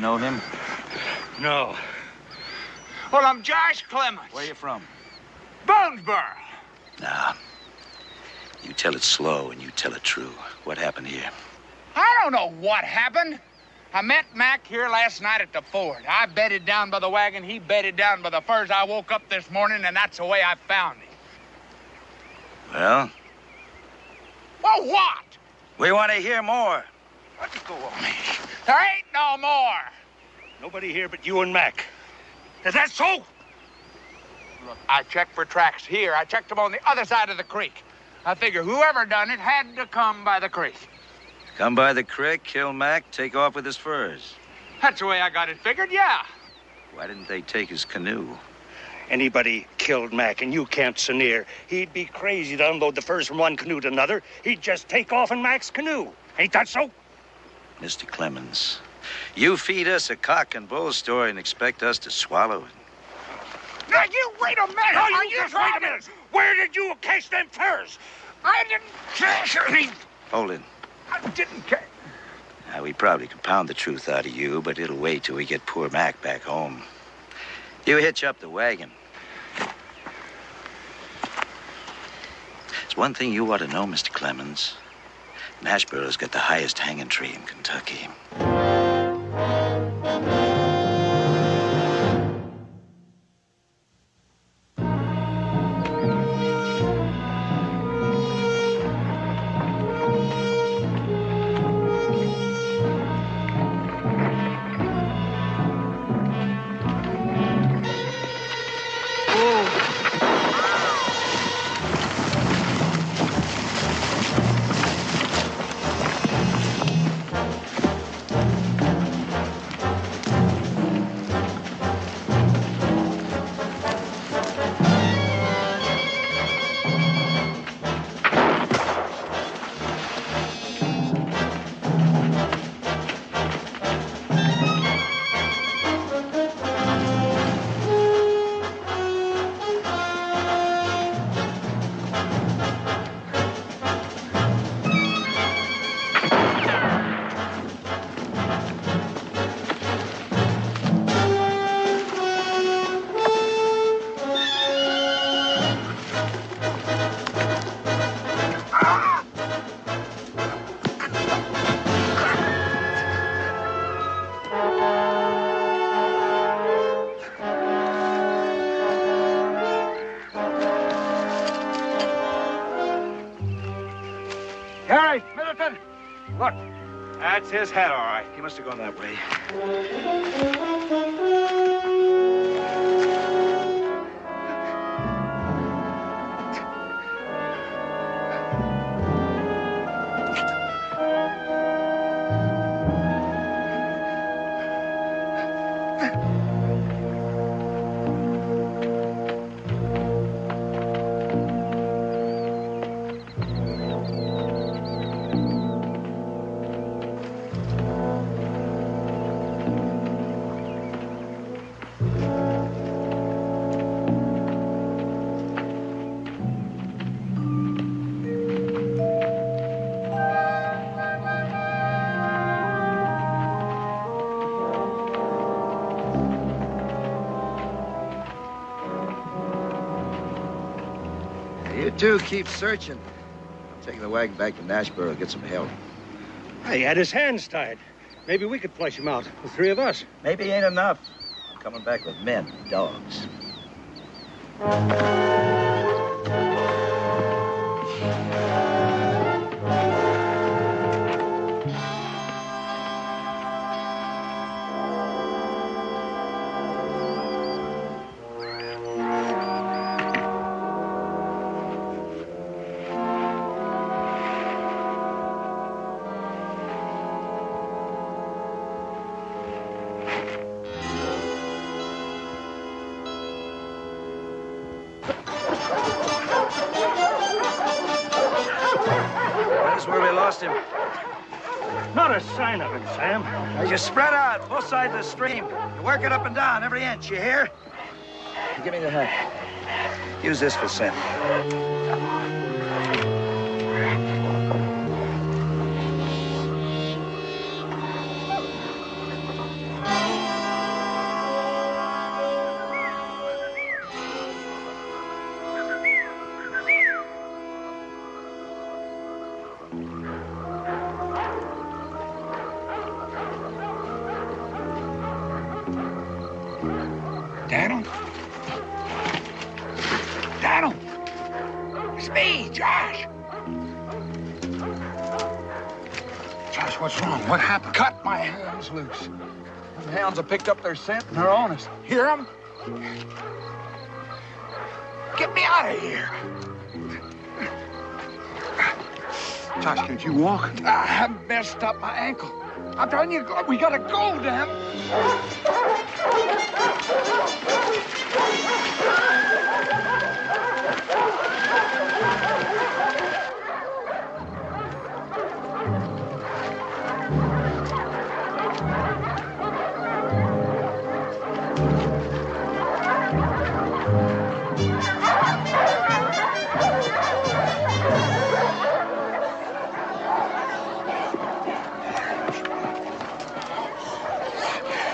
Know him? No. Well, I'm Josh Clements. Where you from? Boonesboro. Nah. You tell it slow and you tell it true. What happened here? I don't know what happened. I met Mac here last night at the ford. I bedded down by the wagon. He bedded down by the furs. I woke up this morning, and that's the way I found him. Well? Well, what? We want to hear more. What's it go on? There ain't no more. Nobody here but you and Mac. Is that so? Look, I checked for tracks here. I checked them on the other side of the creek. I figure whoever done it had to come by the creek. Come by the creek, kill Mac, take off with his furs. That's the way I got it figured, yeah. Why didn't they take his canoe? Anybody killed Mac, and you can't sneer. He'd be crazy to unload the furs from one canoe to another. He'd just take off in Mac's canoe. Ain't that so? Mr. Clements, you feed us a cock and bull story and expect us to swallow it. Now, you wait a minute! No, you just wait a minute! Where did you catch them furs? I didn't catch any... Hold it. I didn't catch... Now, we probably could pound the truth out of you, but it'll wait till we get poor Mac back home. You hitch up the wagon. There's one thing you ought to know, Mr. Clements. Nashborough's got the highest hanging tree in Kentucky. That's his head, all right. He must have gone that way. You two keep searching. I'm taking the wagon back to Nashboro to get some help. He had his hands tied. Maybe we could flush him out, the three of us. Maybe ain't enough. I'm coming back with men, dogs. Not a sign of him, Sam. Now you spread out, both sides of the stream. You work it up and down, every inch, you hear? Give me the hat. Use this for scent. Daniel! It's me, Josh! Josh, what's wrong? What happened? Cut my hands loose. The hounds have picked up their scent and they're on us. Hear them? Get me out of here! Josh, can't you walk? I have messed up my ankle. I'm telling you, we gotta go, Dan.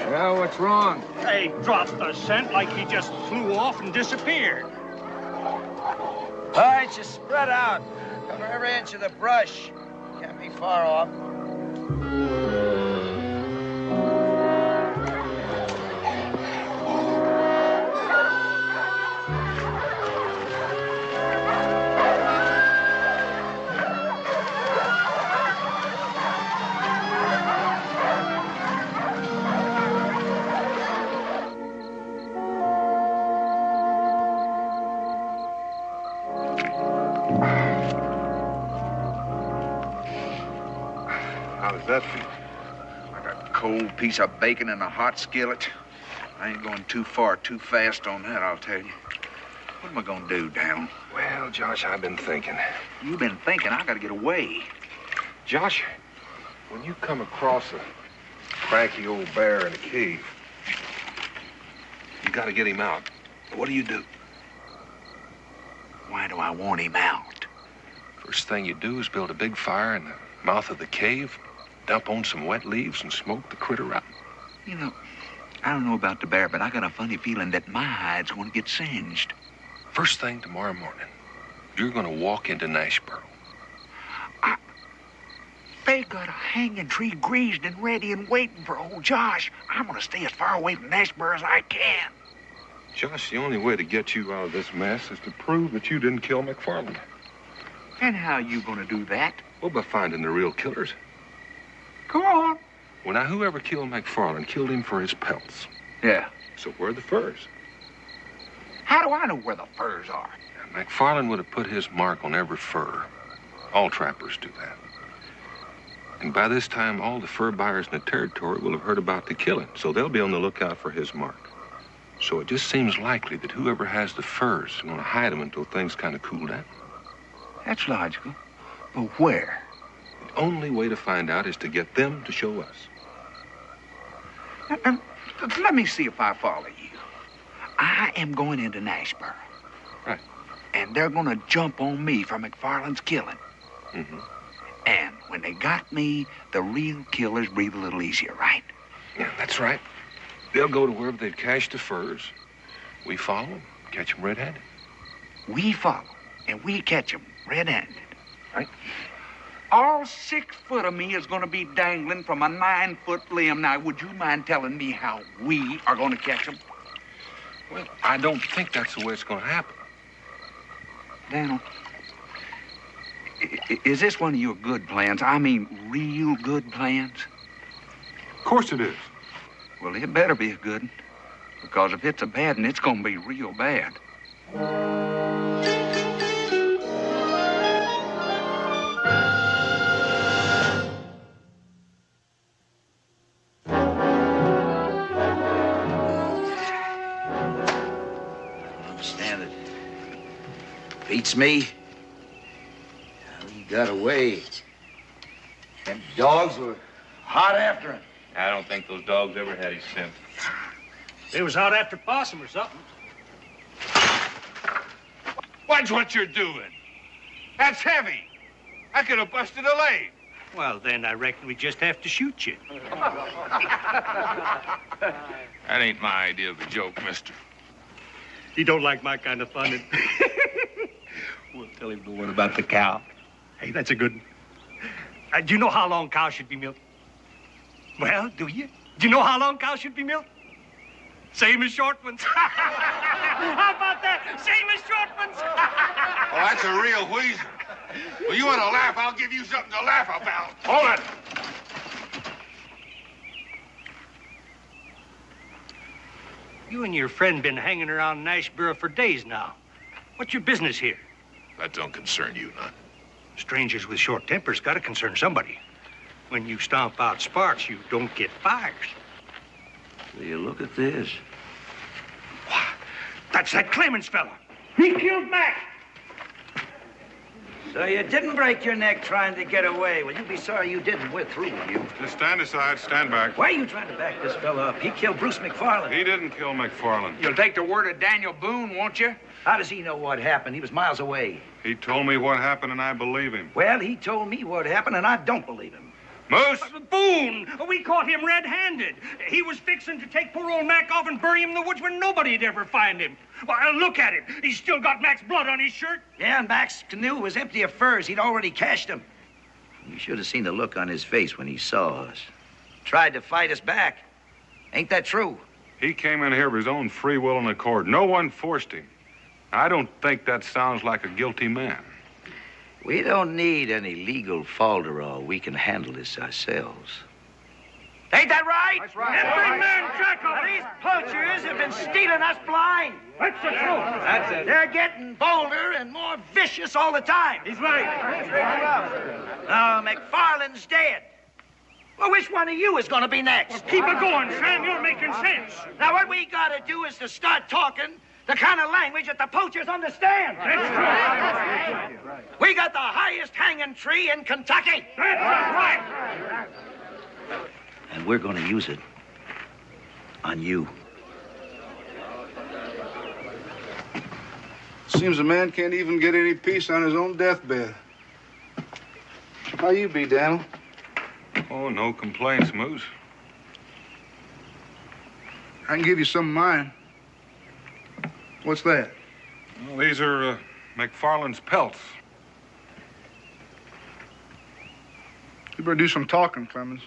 Well, what's wrong? They dropped the scent like he just flew off and disappeared. All right, just spread out. Cover every inch of the brush. Can't be far off. How does that feel? Like a cold piece of bacon in a hot skillet. I ain't going too far, too fast on that, I'll tell you. What am I gonna do, Daniel? Well, Josh, I've been thinking. You've been thinking I gotta get away. Josh, when you come across a cranky old bear in a cave, you gotta get him out. What do? Why do I want him out? First thing you do is build a big fire in the mouth of the cave, dump on some wet leaves, and smoke the critter out. You know, I don't know about the bear, but I got a funny feeling that my hide's gonna get singed. First thing tomorrow morning, you're gonna walk into Nashboro. They got a hanging tree greased and ready and waiting for old Josh. I'm gonna stay as far away from Nashboro as I can. Josh, the only way to get you out of this mess is to prove that you didn't kill McFarland. And how you gonna do that? Well, by finding the real killers. Go on. Well, now, whoever killed McFarland killed him for his pelts. Yeah. So where are the furs? How do I know where the furs are? Now, McFarland would have put his mark on every fur. All trappers do that. And by this time, all the fur buyers in the territory will have heard about the killing, so they'll be on the lookout for his mark. So it just seems likely that whoever has the furs is going to hide them until things kind of cool down. That's logical. But where? The only way to find out is to get them to show us. Let me see if I follow you. I am going into Nashboro. Right. And they're going to jump on me for McFarland's killing. Mm-hmm. And when they got me, the real killers breathe a little easier, right? Yeah, that's right. They'll go to wherever they've cached the furs. We follow them, catch them red-handed. We follow, and we catch them red-handed, right? All 6 foot of me is going to be dangling from a 9-foot limb. Now, would you mind telling me how we are going to catch them? Well, I don't think that's the way it's going to happen. Daniel, is this one of your good plans? I mean, real good plans? Of course it is. Well, it better be a good one. Because if it's a bad one, it's going to be real bad. Beats me. He got away. Them dogs were hot after him. I don't think those dogs ever had his scent. They was out after possum or something. Watch what you're doing. That's heavy. I could have busted a leg. Well, then I reckon we just have to shoot you. That ain't my idea of a joke, mister. You don't like my kind of fun. We'll tell him the one about the cow. Hey, that's a good one. Do you know how long cows should be milked? Well, do you? Do you know how long cows should be milked? Same as short ones. How about that? Same as short ones. Oh, that's a real wheezer. Well, you want to laugh? I'll give you something to laugh about. Hold it. You and your friend been hanging around Nashboro for days now. What's your business here? That don't concern you none. Strangers with short tempers gotta concern somebody. When you stomp out sparks, you don't get fires. Will you look at this? What? That's that Clements fella. He killed Mac. So you didn't break your neck trying to get away. Well, you'll be sorry you didn't. We're through with you. Just stand aside, stand back. Why are you trying to back this fella up? He killed Bruce McFarland. He didn't kill McFarland. You'll take the word of Daniel Boone, won't you? How does he know what happened? He was miles away. He told me what happened, and I believe him. Well, he told me what happened, and I don't believe him. Moose? Boone! We caught him red-handed. He was fixing to take poor old Mac off and bury him in the woods where nobody'd ever find him. Well, look at him. He's still got Mac's blood on his shirt. Yeah, and Mac's canoe was empty of furs. He'd already cached them. You should have seen the look on his face when he saw us. Tried to fight us back. Ain't that true? He came in here of his own free will and accord. No one forced him. I don't think that sounds like a guilty man. We don't need any legal falderall. We can handle this ourselves. Ain't that right? That's right. Every man jack of These poachers have been stealing us blind. That's the truth. That's it. They're getting bolder and more vicious all the time. He's right. McFarland's dead. Well, which one of you is going to be next? Well, keep it going, Sam. You're making sense. Now, what we got to do is to start talking the kind of language that the poachers understand. That's right. We got the highest hanging tree in Kentucky. That's right. And we're going to use it on you. Seems a man can't even get any peace on his own deathbed. How you be, Daniel? Oh, no complaints, Moose. I can give you some of mine. What's that? Well, these are McFarland's pelts. You better do some talking, Clemens.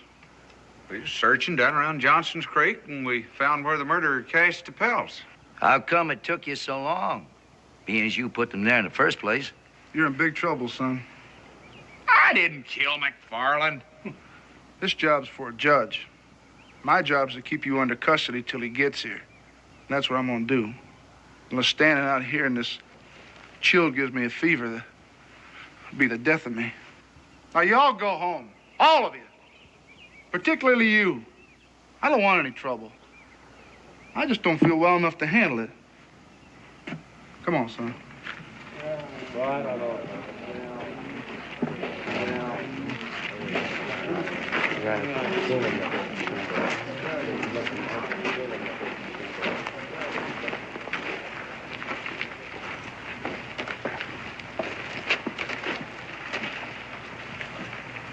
We were searching down around Johnson's Creek, and we found where the murderer cached the pelts. How come it took you so long? Being as you put them there in the first place. You're in big trouble, son. I didn't kill McFarland. This job's for a judge. My job's to keep you under custody till he gets here. And that's what I'm gonna do. Unless standing out here in this chill gives me a fever, that'll be the death of me. Now, y'all go home. All of you. Particularly you. I don't want any trouble. I just don't feel well enough to handle it. Come on, son.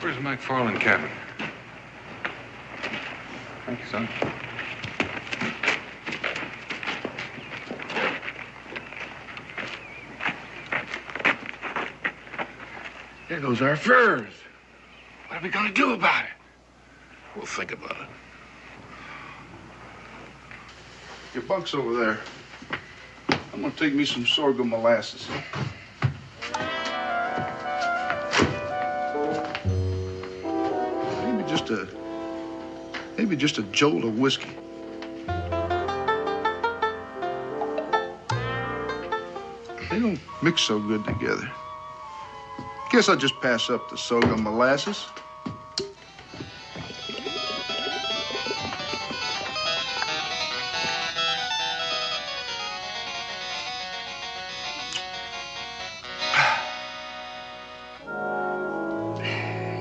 Where's McFarland cabin? Thank you, son. There goes our furs. What are we gonna do about it? We'll think about it. Your bunk's over there. I'm gonna take me some sorghum molasses. Maybe just a jolt of whiskey. They don't mix so good together. Guess I'll just pass up the sorghum molasses.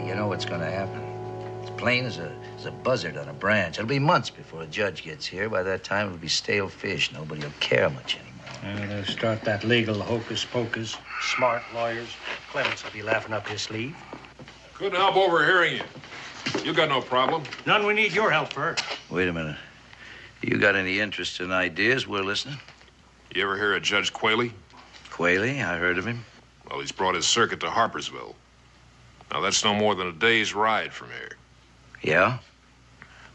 You know what's going to happen? It's plain as a buzzard on a branch. It'll be months before a judge gets here. By that time, it'll be stale fish. Nobody will care much anymore. They'll start that legal hocus-pocus. Smart lawyers. Clements will be laughing up his sleeve. Couldn't help overhearing you. You got no problem. None we need your help for. Wait a minute. You got any interest in ideas? We're listening. You ever hear of Judge Qualey? Qualey? I heard of him. Well, he's brought his circuit to Harpersville. Now, that's no more than a day's ride from here. Yeah?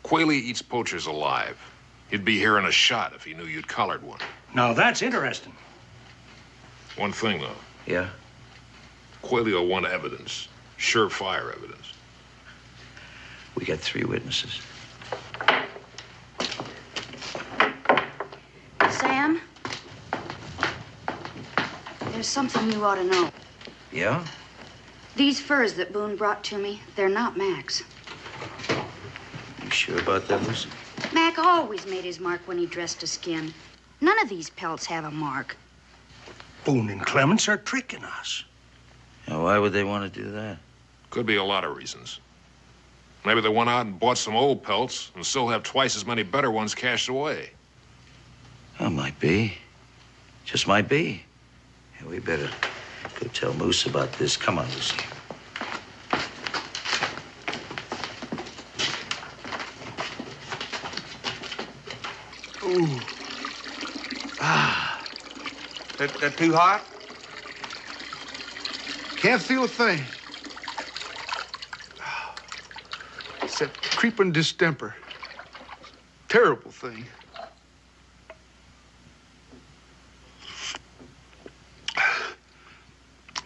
Qualey eats poachers alive. He'd be hearing a shot if he knew you'd collared one. Now, that's interesting. One thing, though. Yeah? Qualey will want evidence. Surefire evidence. We got 3 witnesses. Sam? There's something you ought to know. Yeah? These furs that Boone brought to me, they're not Mac's. You sure about that, Lucy? Mac always made his mark when he dressed a skin. None of these pelts have a mark. Boone and Clements are tricking us. Now, why would they want to do that? Could be a lot of reasons. Maybe they went out and bought some old pelts and still have twice as many better ones cached away. That might be. Just might be. Yeah, we better go tell Moose about this. Come on, Lucy. Ooh. Ah. That too hot? Can't feel a thing. It's that creeping distemper. Terrible thing.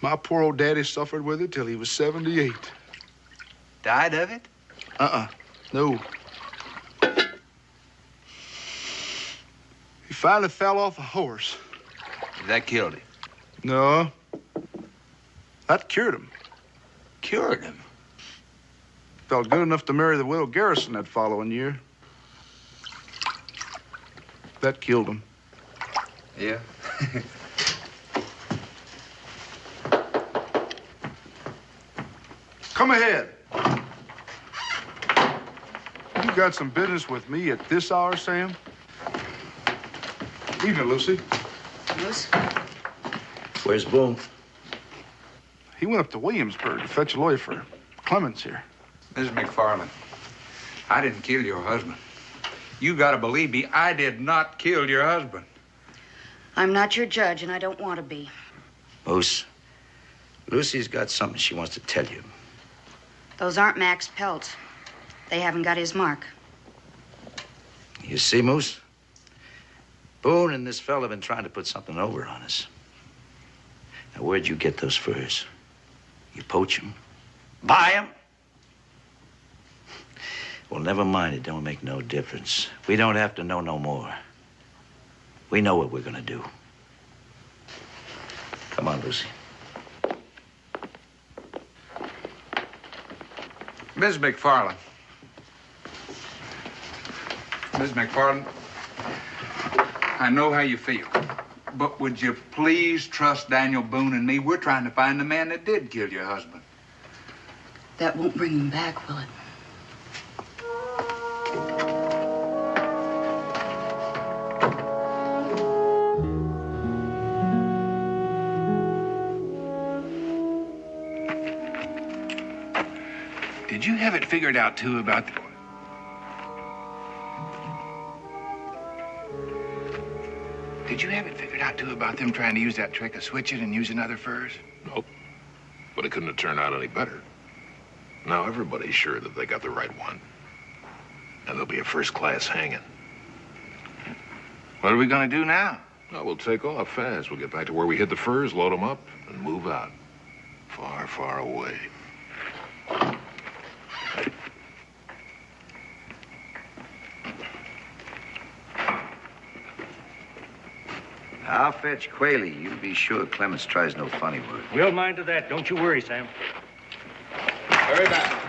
My poor old daddy suffered with it till he was 78. Died of it? No. He finally fell off a horse. That killed him? No. That cured him. Cured him? Felt good enough to marry the widow Garrison that following year. That killed him. Yeah. Come ahead. You got some business with me at this hour, Sam? Evening, Lucy. Lucy? Where's Boone? He went up to Williamsburg to fetch a lawyer for Clements here. Mrs. McFarland, I didn't kill your husband. You gotta believe me, I did not kill your husband. I'm not your judge, and I don't want to be. Moose, Lucy's got something she wants to tell you. Those aren't Mac's pelts. They haven't got his mark. You see, Moose? Boone and this fella have been trying to put something over on us. Now, where'd you get those furs? You poach them? Buy them? Well, never mind. It don't make no difference. We don't have to know no more. We know what we're gonna do. Come on, Lucy. Ms. McFarland. Ms. McFarland, I know how you feel, but would you please trust Daniel Boone and me? We're trying to find the man that did kill your husband. That won't bring him back, will it? Did you have it figured out, too, about the... Did you have it figured out, too, about them trying to use that trick of switching and using other furs? Nope. But it couldn't have turned out any better. Now everybody's sure that they got the right one. And there'll be a first-class hanging. What are we gonna do now? Well, we'll take off fast. We'll get back to where we hid the furs, load them up, and move out. Far, far away. I'll fetch Quayle. You be sure Clements tries no funny work. We'll mind to that. Don't you worry, Sam. Hurry back.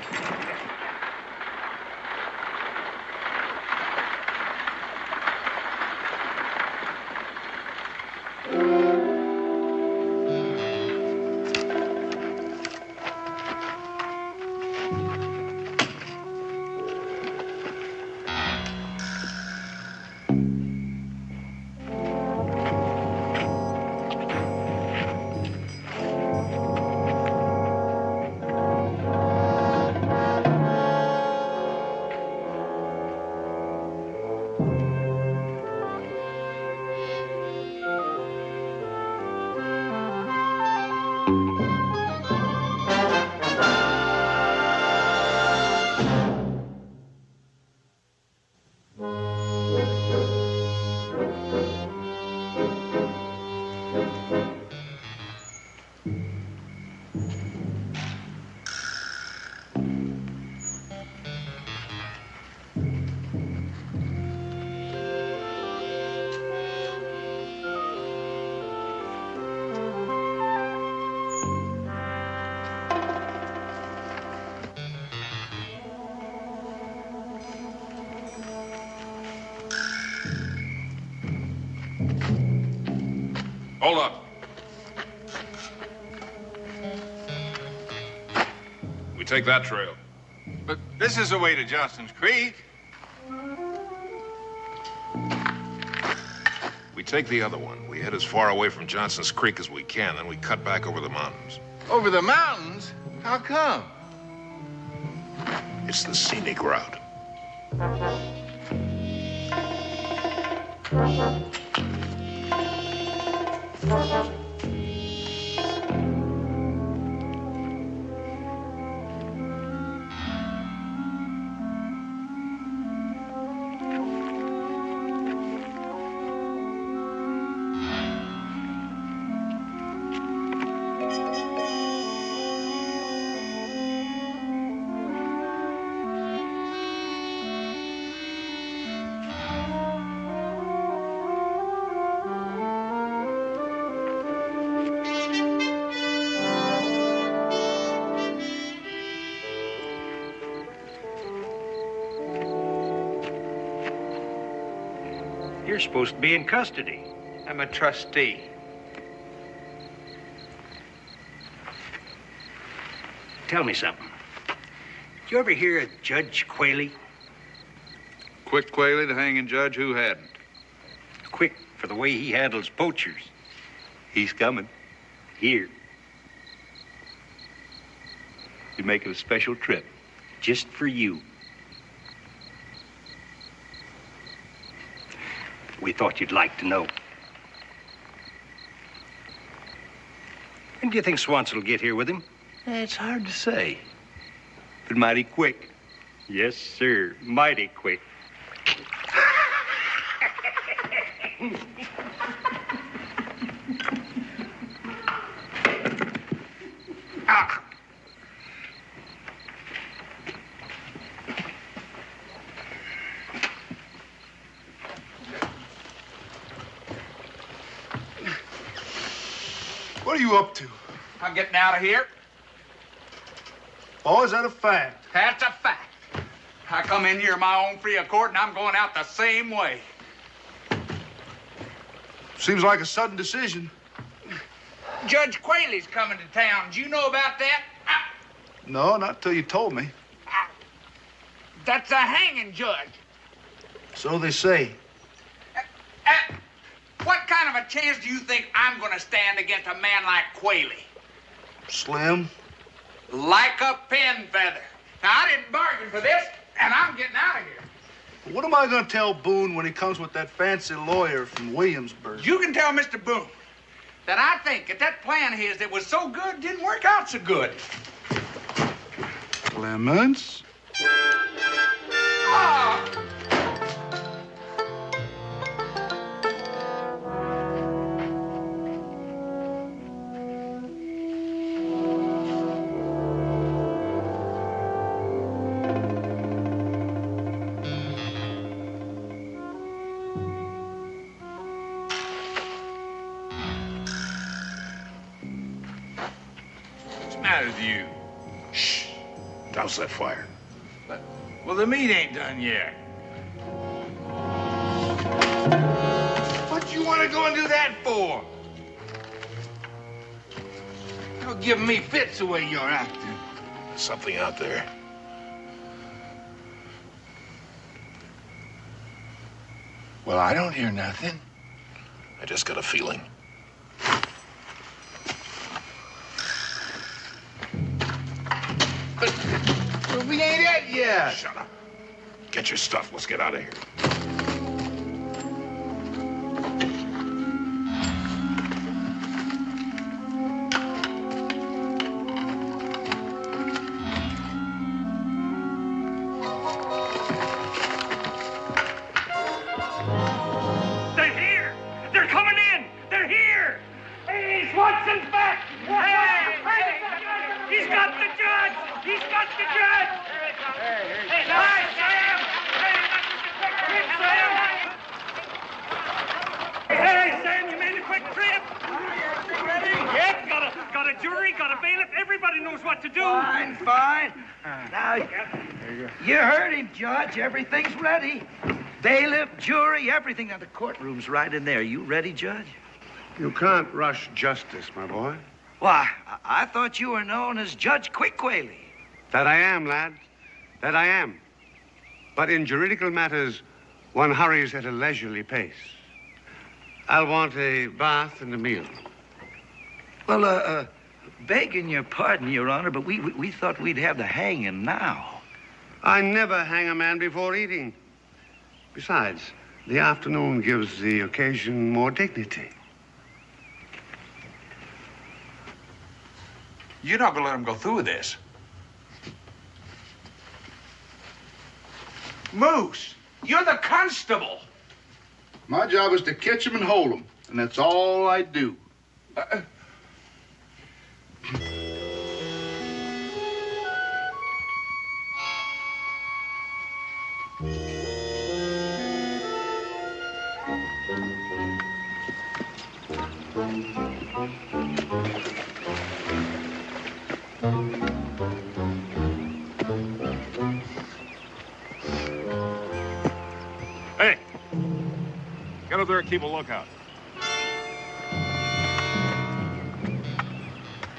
Hold up. We take that trail. But this is the way to Johnston's Creek. We take the other one. We head as far away from Johnson's Creek as we can, then we cut back over the mountains. Over the mountains? How come? It's the scenic route. You're supposed to be in custody. I'm a trustee. Tell me something. Did you ever hear of Judge Qualey? Quick Qualey, the hanging judge, who hadn't? Quick for the way he handles poachers. He's coming. Here. He's making a special trip. Just for you. We thought you'd like to know. When do you think Swanson will get here with him? It's hard to say. But mighty quick. Yes, sir. Mighty quick. Ah. What are you up to? I'm getting out of here. Oh, is that a fact? That's a fact. I come in here of my own free accord, and I'm going out the same way. Seems like a sudden decision. Judge Qualey's coming to town. Do you know about that? No, not till you told me. That's a hanging judge. So they say. What kind of a chance do you think I'm going to stand against a man like Qualey? Slim. Like a pin feather. Now, I didn't bargain for this, and I'm getting out of here. What am I going to tell Boone when he comes with that fancy lawyer from Williamsburg? You can tell Mr. Boone that I think that plan of his that was so good didn't work out so good. Clements? What's the matter with you? Shh. Douse that fire. Well, the meat ain't done yet. What you want to go and do that for? You're giving me fits the way you're acting. Something out there. Well, I don't hear nothing. I just got a feeling. But we ain't at yet. Shut up. Get your stuff. Let's get out of here. They're here! They're coming in! They're here! Hey, Swanson's back! Hey! He's got the judge! He's got the judge! Hey, hi, Sam! Hey, Sam, you made a quick trip. Yep, got a jury, got a bailiff. Everybody knows what to do. Fine, fine. Now, you heard him, Judge. Everything's ready. Bailiff, jury, everything. Now, the courtroom's right in there. You ready, Judge? You can't rush justice, my boy. Why, I thought you were known as Judge Quick Qualey. That I am, lad. That I am. But in juridical matters, one hurries at a leisurely pace. I'll want a bath and a meal. Well, begging your pardon, Your Honor, but we thought we'd have the hanging now. I never hang a man before eating. Besides, The afternoon gives the occasion more dignity. You're not gonna let him go through with this. Moose, you're the constable. My job is to catch him and hold him, and that's all I do. Hey, get up there and keep a lookout.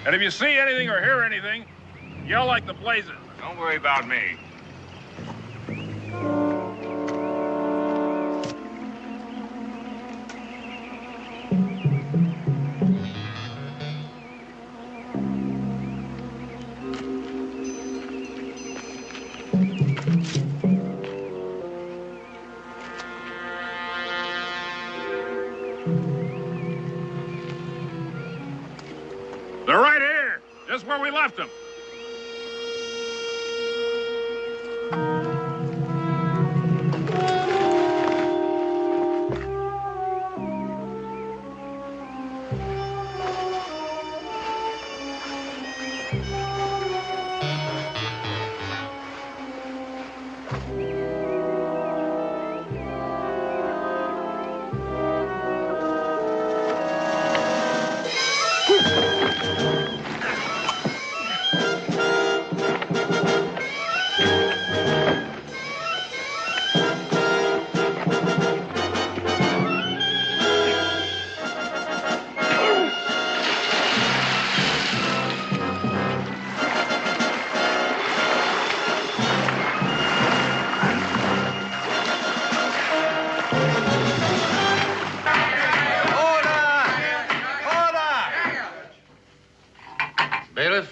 And if you see anything or hear anything, yell like the blazes. Don't worry about me. They're right here, just where we left them. Bailiff,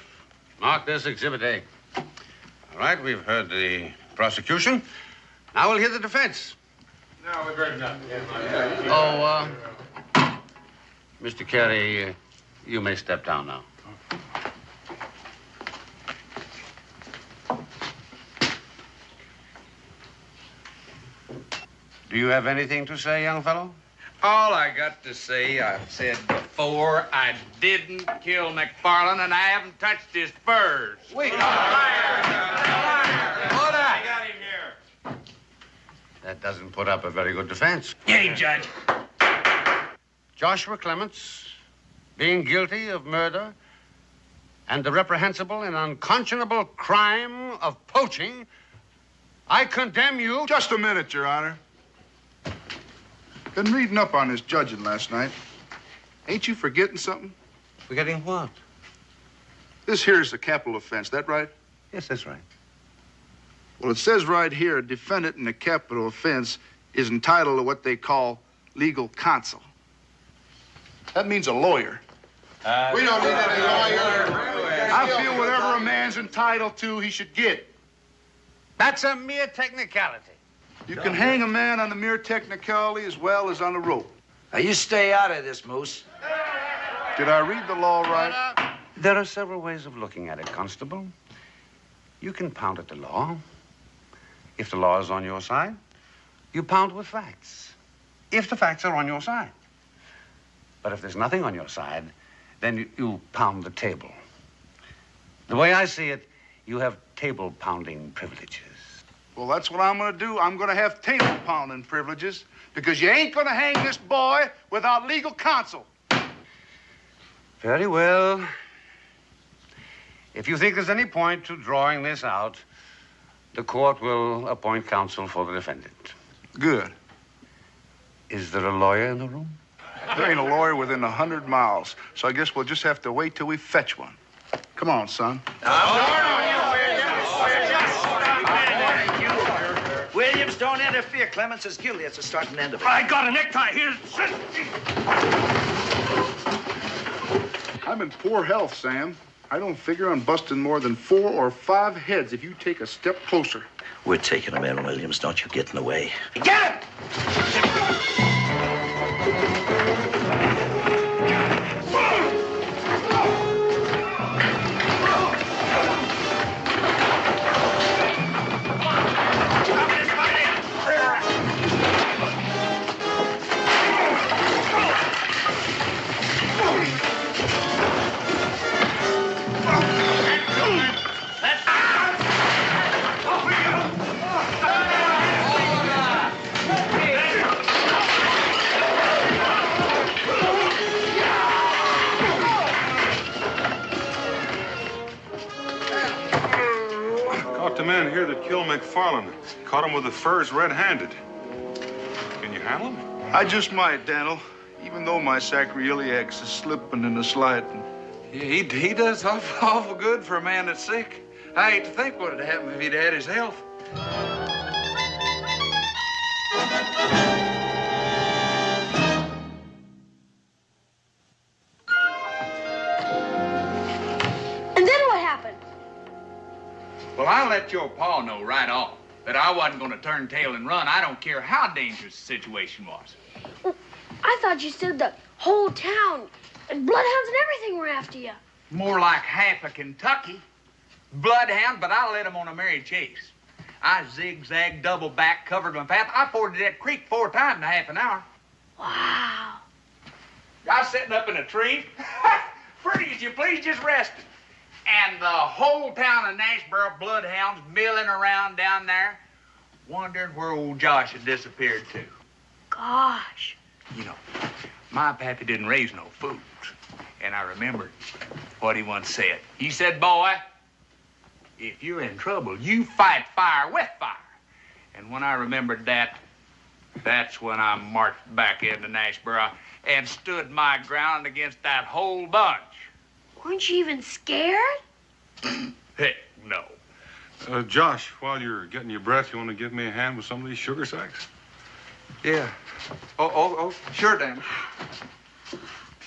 mark this Exhibit A. All right, we've heard the prosecution. Now we'll hear the defense. No, we've heard enough. Mr. Carey, you may step down now. Do you have anything to say, young fellow? All I got to say, I've said before, I didn't kill McFarland, and I haven't touched his furs. We That doesn't put up a very good defense. Yay, Judge. Joshua Clements, being guilty of murder and the reprehensible and unconscionable crime of poaching, I condemn you. Just a minute, Your Honor. Been reading up on this judging last night. Ain't you forgetting something? Forgetting what? This here is a capital offense, that right? Yes, that's right. Well, it says right here, a defendant in a capital offense is entitled to what they call legal counsel. That means a lawyer. We don't need any lawyer. I feel whatever a man's entitled to, he should get. That's a mere technicality. You can hang a man on the mere technicality as well as on a rope. Now, you stay out of this, Moose. Did I read the law right? There are several ways of looking at it, Constable. You can pound at the law. If the law is on your side, you pound with facts. If the facts are on your side. But if there's nothing on your side, then you pound the table. The way I see it, you have table pounding privileges. Well, that's what I'm going to do. I'm going to have table pounding privileges because you ain't going to hang this boy without legal counsel. Very well. If you think there's any point to drawing this out, the court will appoint counsel for the defendant. Good. Is there a lawyer in the room? There ain't a lawyer within 100 miles, so I guess we'll just have to wait till we fetch one. Come on, son. Williams, don't interfere. Clements is guilty. It's a start and end of it. I got a necktie here. I'm in poor health, Sam. I don't figure on busting more than 4 or 5 heads if you take a step closer. We're taking him in, Williams. Don't you get in the way. Get him! McFarland. Caught him with the furs red-handed. Can you handle him? I just might, Daniel. Even though my sacroiliacs is slipping and a sliding. Yeah, he does awful good for a man that's sick. I hate to think what would happen if he'd had his health. And then what happened? Well, I let your pa know right off that I wasn't going to turn tail and run. I don't care how dangerous the situation was. Well, I thought you said the whole town and bloodhounds and everything were after you. More like half of Kentucky. Bloodhound, but I led them on a merry chase. I zigzagged, double back, covered my path. I forded that creek 4 times in a half an hour. Wow. I was sitting up in a tree, pretty as you please, just resting. And the whole town of Nashboro bloodhounds milling around down there, wondering where old Josh had disappeared to. Gosh. You know, my pappy didn't raise no fools. And I remembered what he once said. He said, boy, if you're in trouble, you fight fire with fire. And when I remembered that, that's when I marched back into Nashboro and stood my ground against that whole bunch. Weren't you even scared? Heck, no. Josh, while you're getting your breath, you want to give me a hand with some of these sugar sacks? Yeah. Oh, sure, Dan.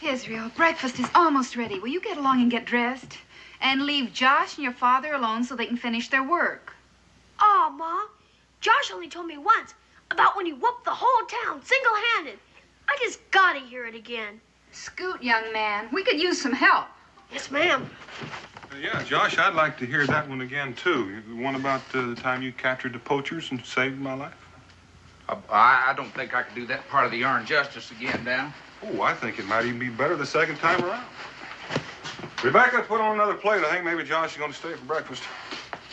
Israel, breakfast is almost ready. Will you get along and get dressed? And leave Josh and your father alone so they can finish their work. Oh, Ma. Josh only told me once about when he whooped the whole town single-handed. I just gotta hear it again. Scoot, young man. We could use some help. Yes, ma'am. Yeah, Josh, I'd like to hear that one again, too. The one about the time you captured the poachers and saved my life. I don't think I could do that part of the yarn justice again, Dan. Oh, I think it might even be better the second time around. Rebecca, put on another plate. I think maybe Josh is going to stay for breakfast.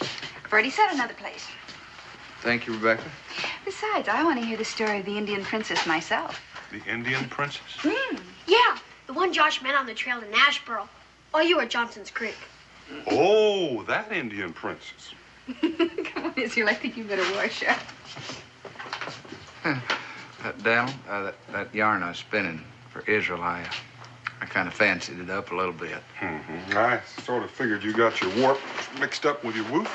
I've already set another plate. Thank you, Rebecca. Besides, I want to hear the story of the Indian princess myself. The Indian princess? Yeah, the one Josh met on the trail to Nashboro while you were at Johnson's Creek. Oh, that Indian princess. Come on, Israel, I think you better wash up. Dan, that yarn I was spinning for Israel, I kind of fancied it up a little bit. Mm-hmm. I sort of figured you got your warp mixed up with your woof.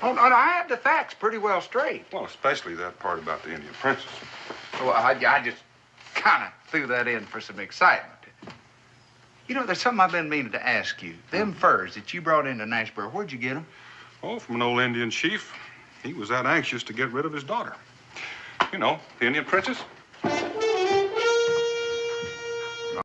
Oh, no, I had the facts pretty well straight. Well, especially that part about the Indian princess. Well, I just kind of threw that in for some excitement. You know, there's something I've been meaning to ask you. Them furs that you brought into Nashboro, where'd you get them? Oh, from an old Indian chief. He was that anxious to get rid of his daughter. You know, the Indian princess.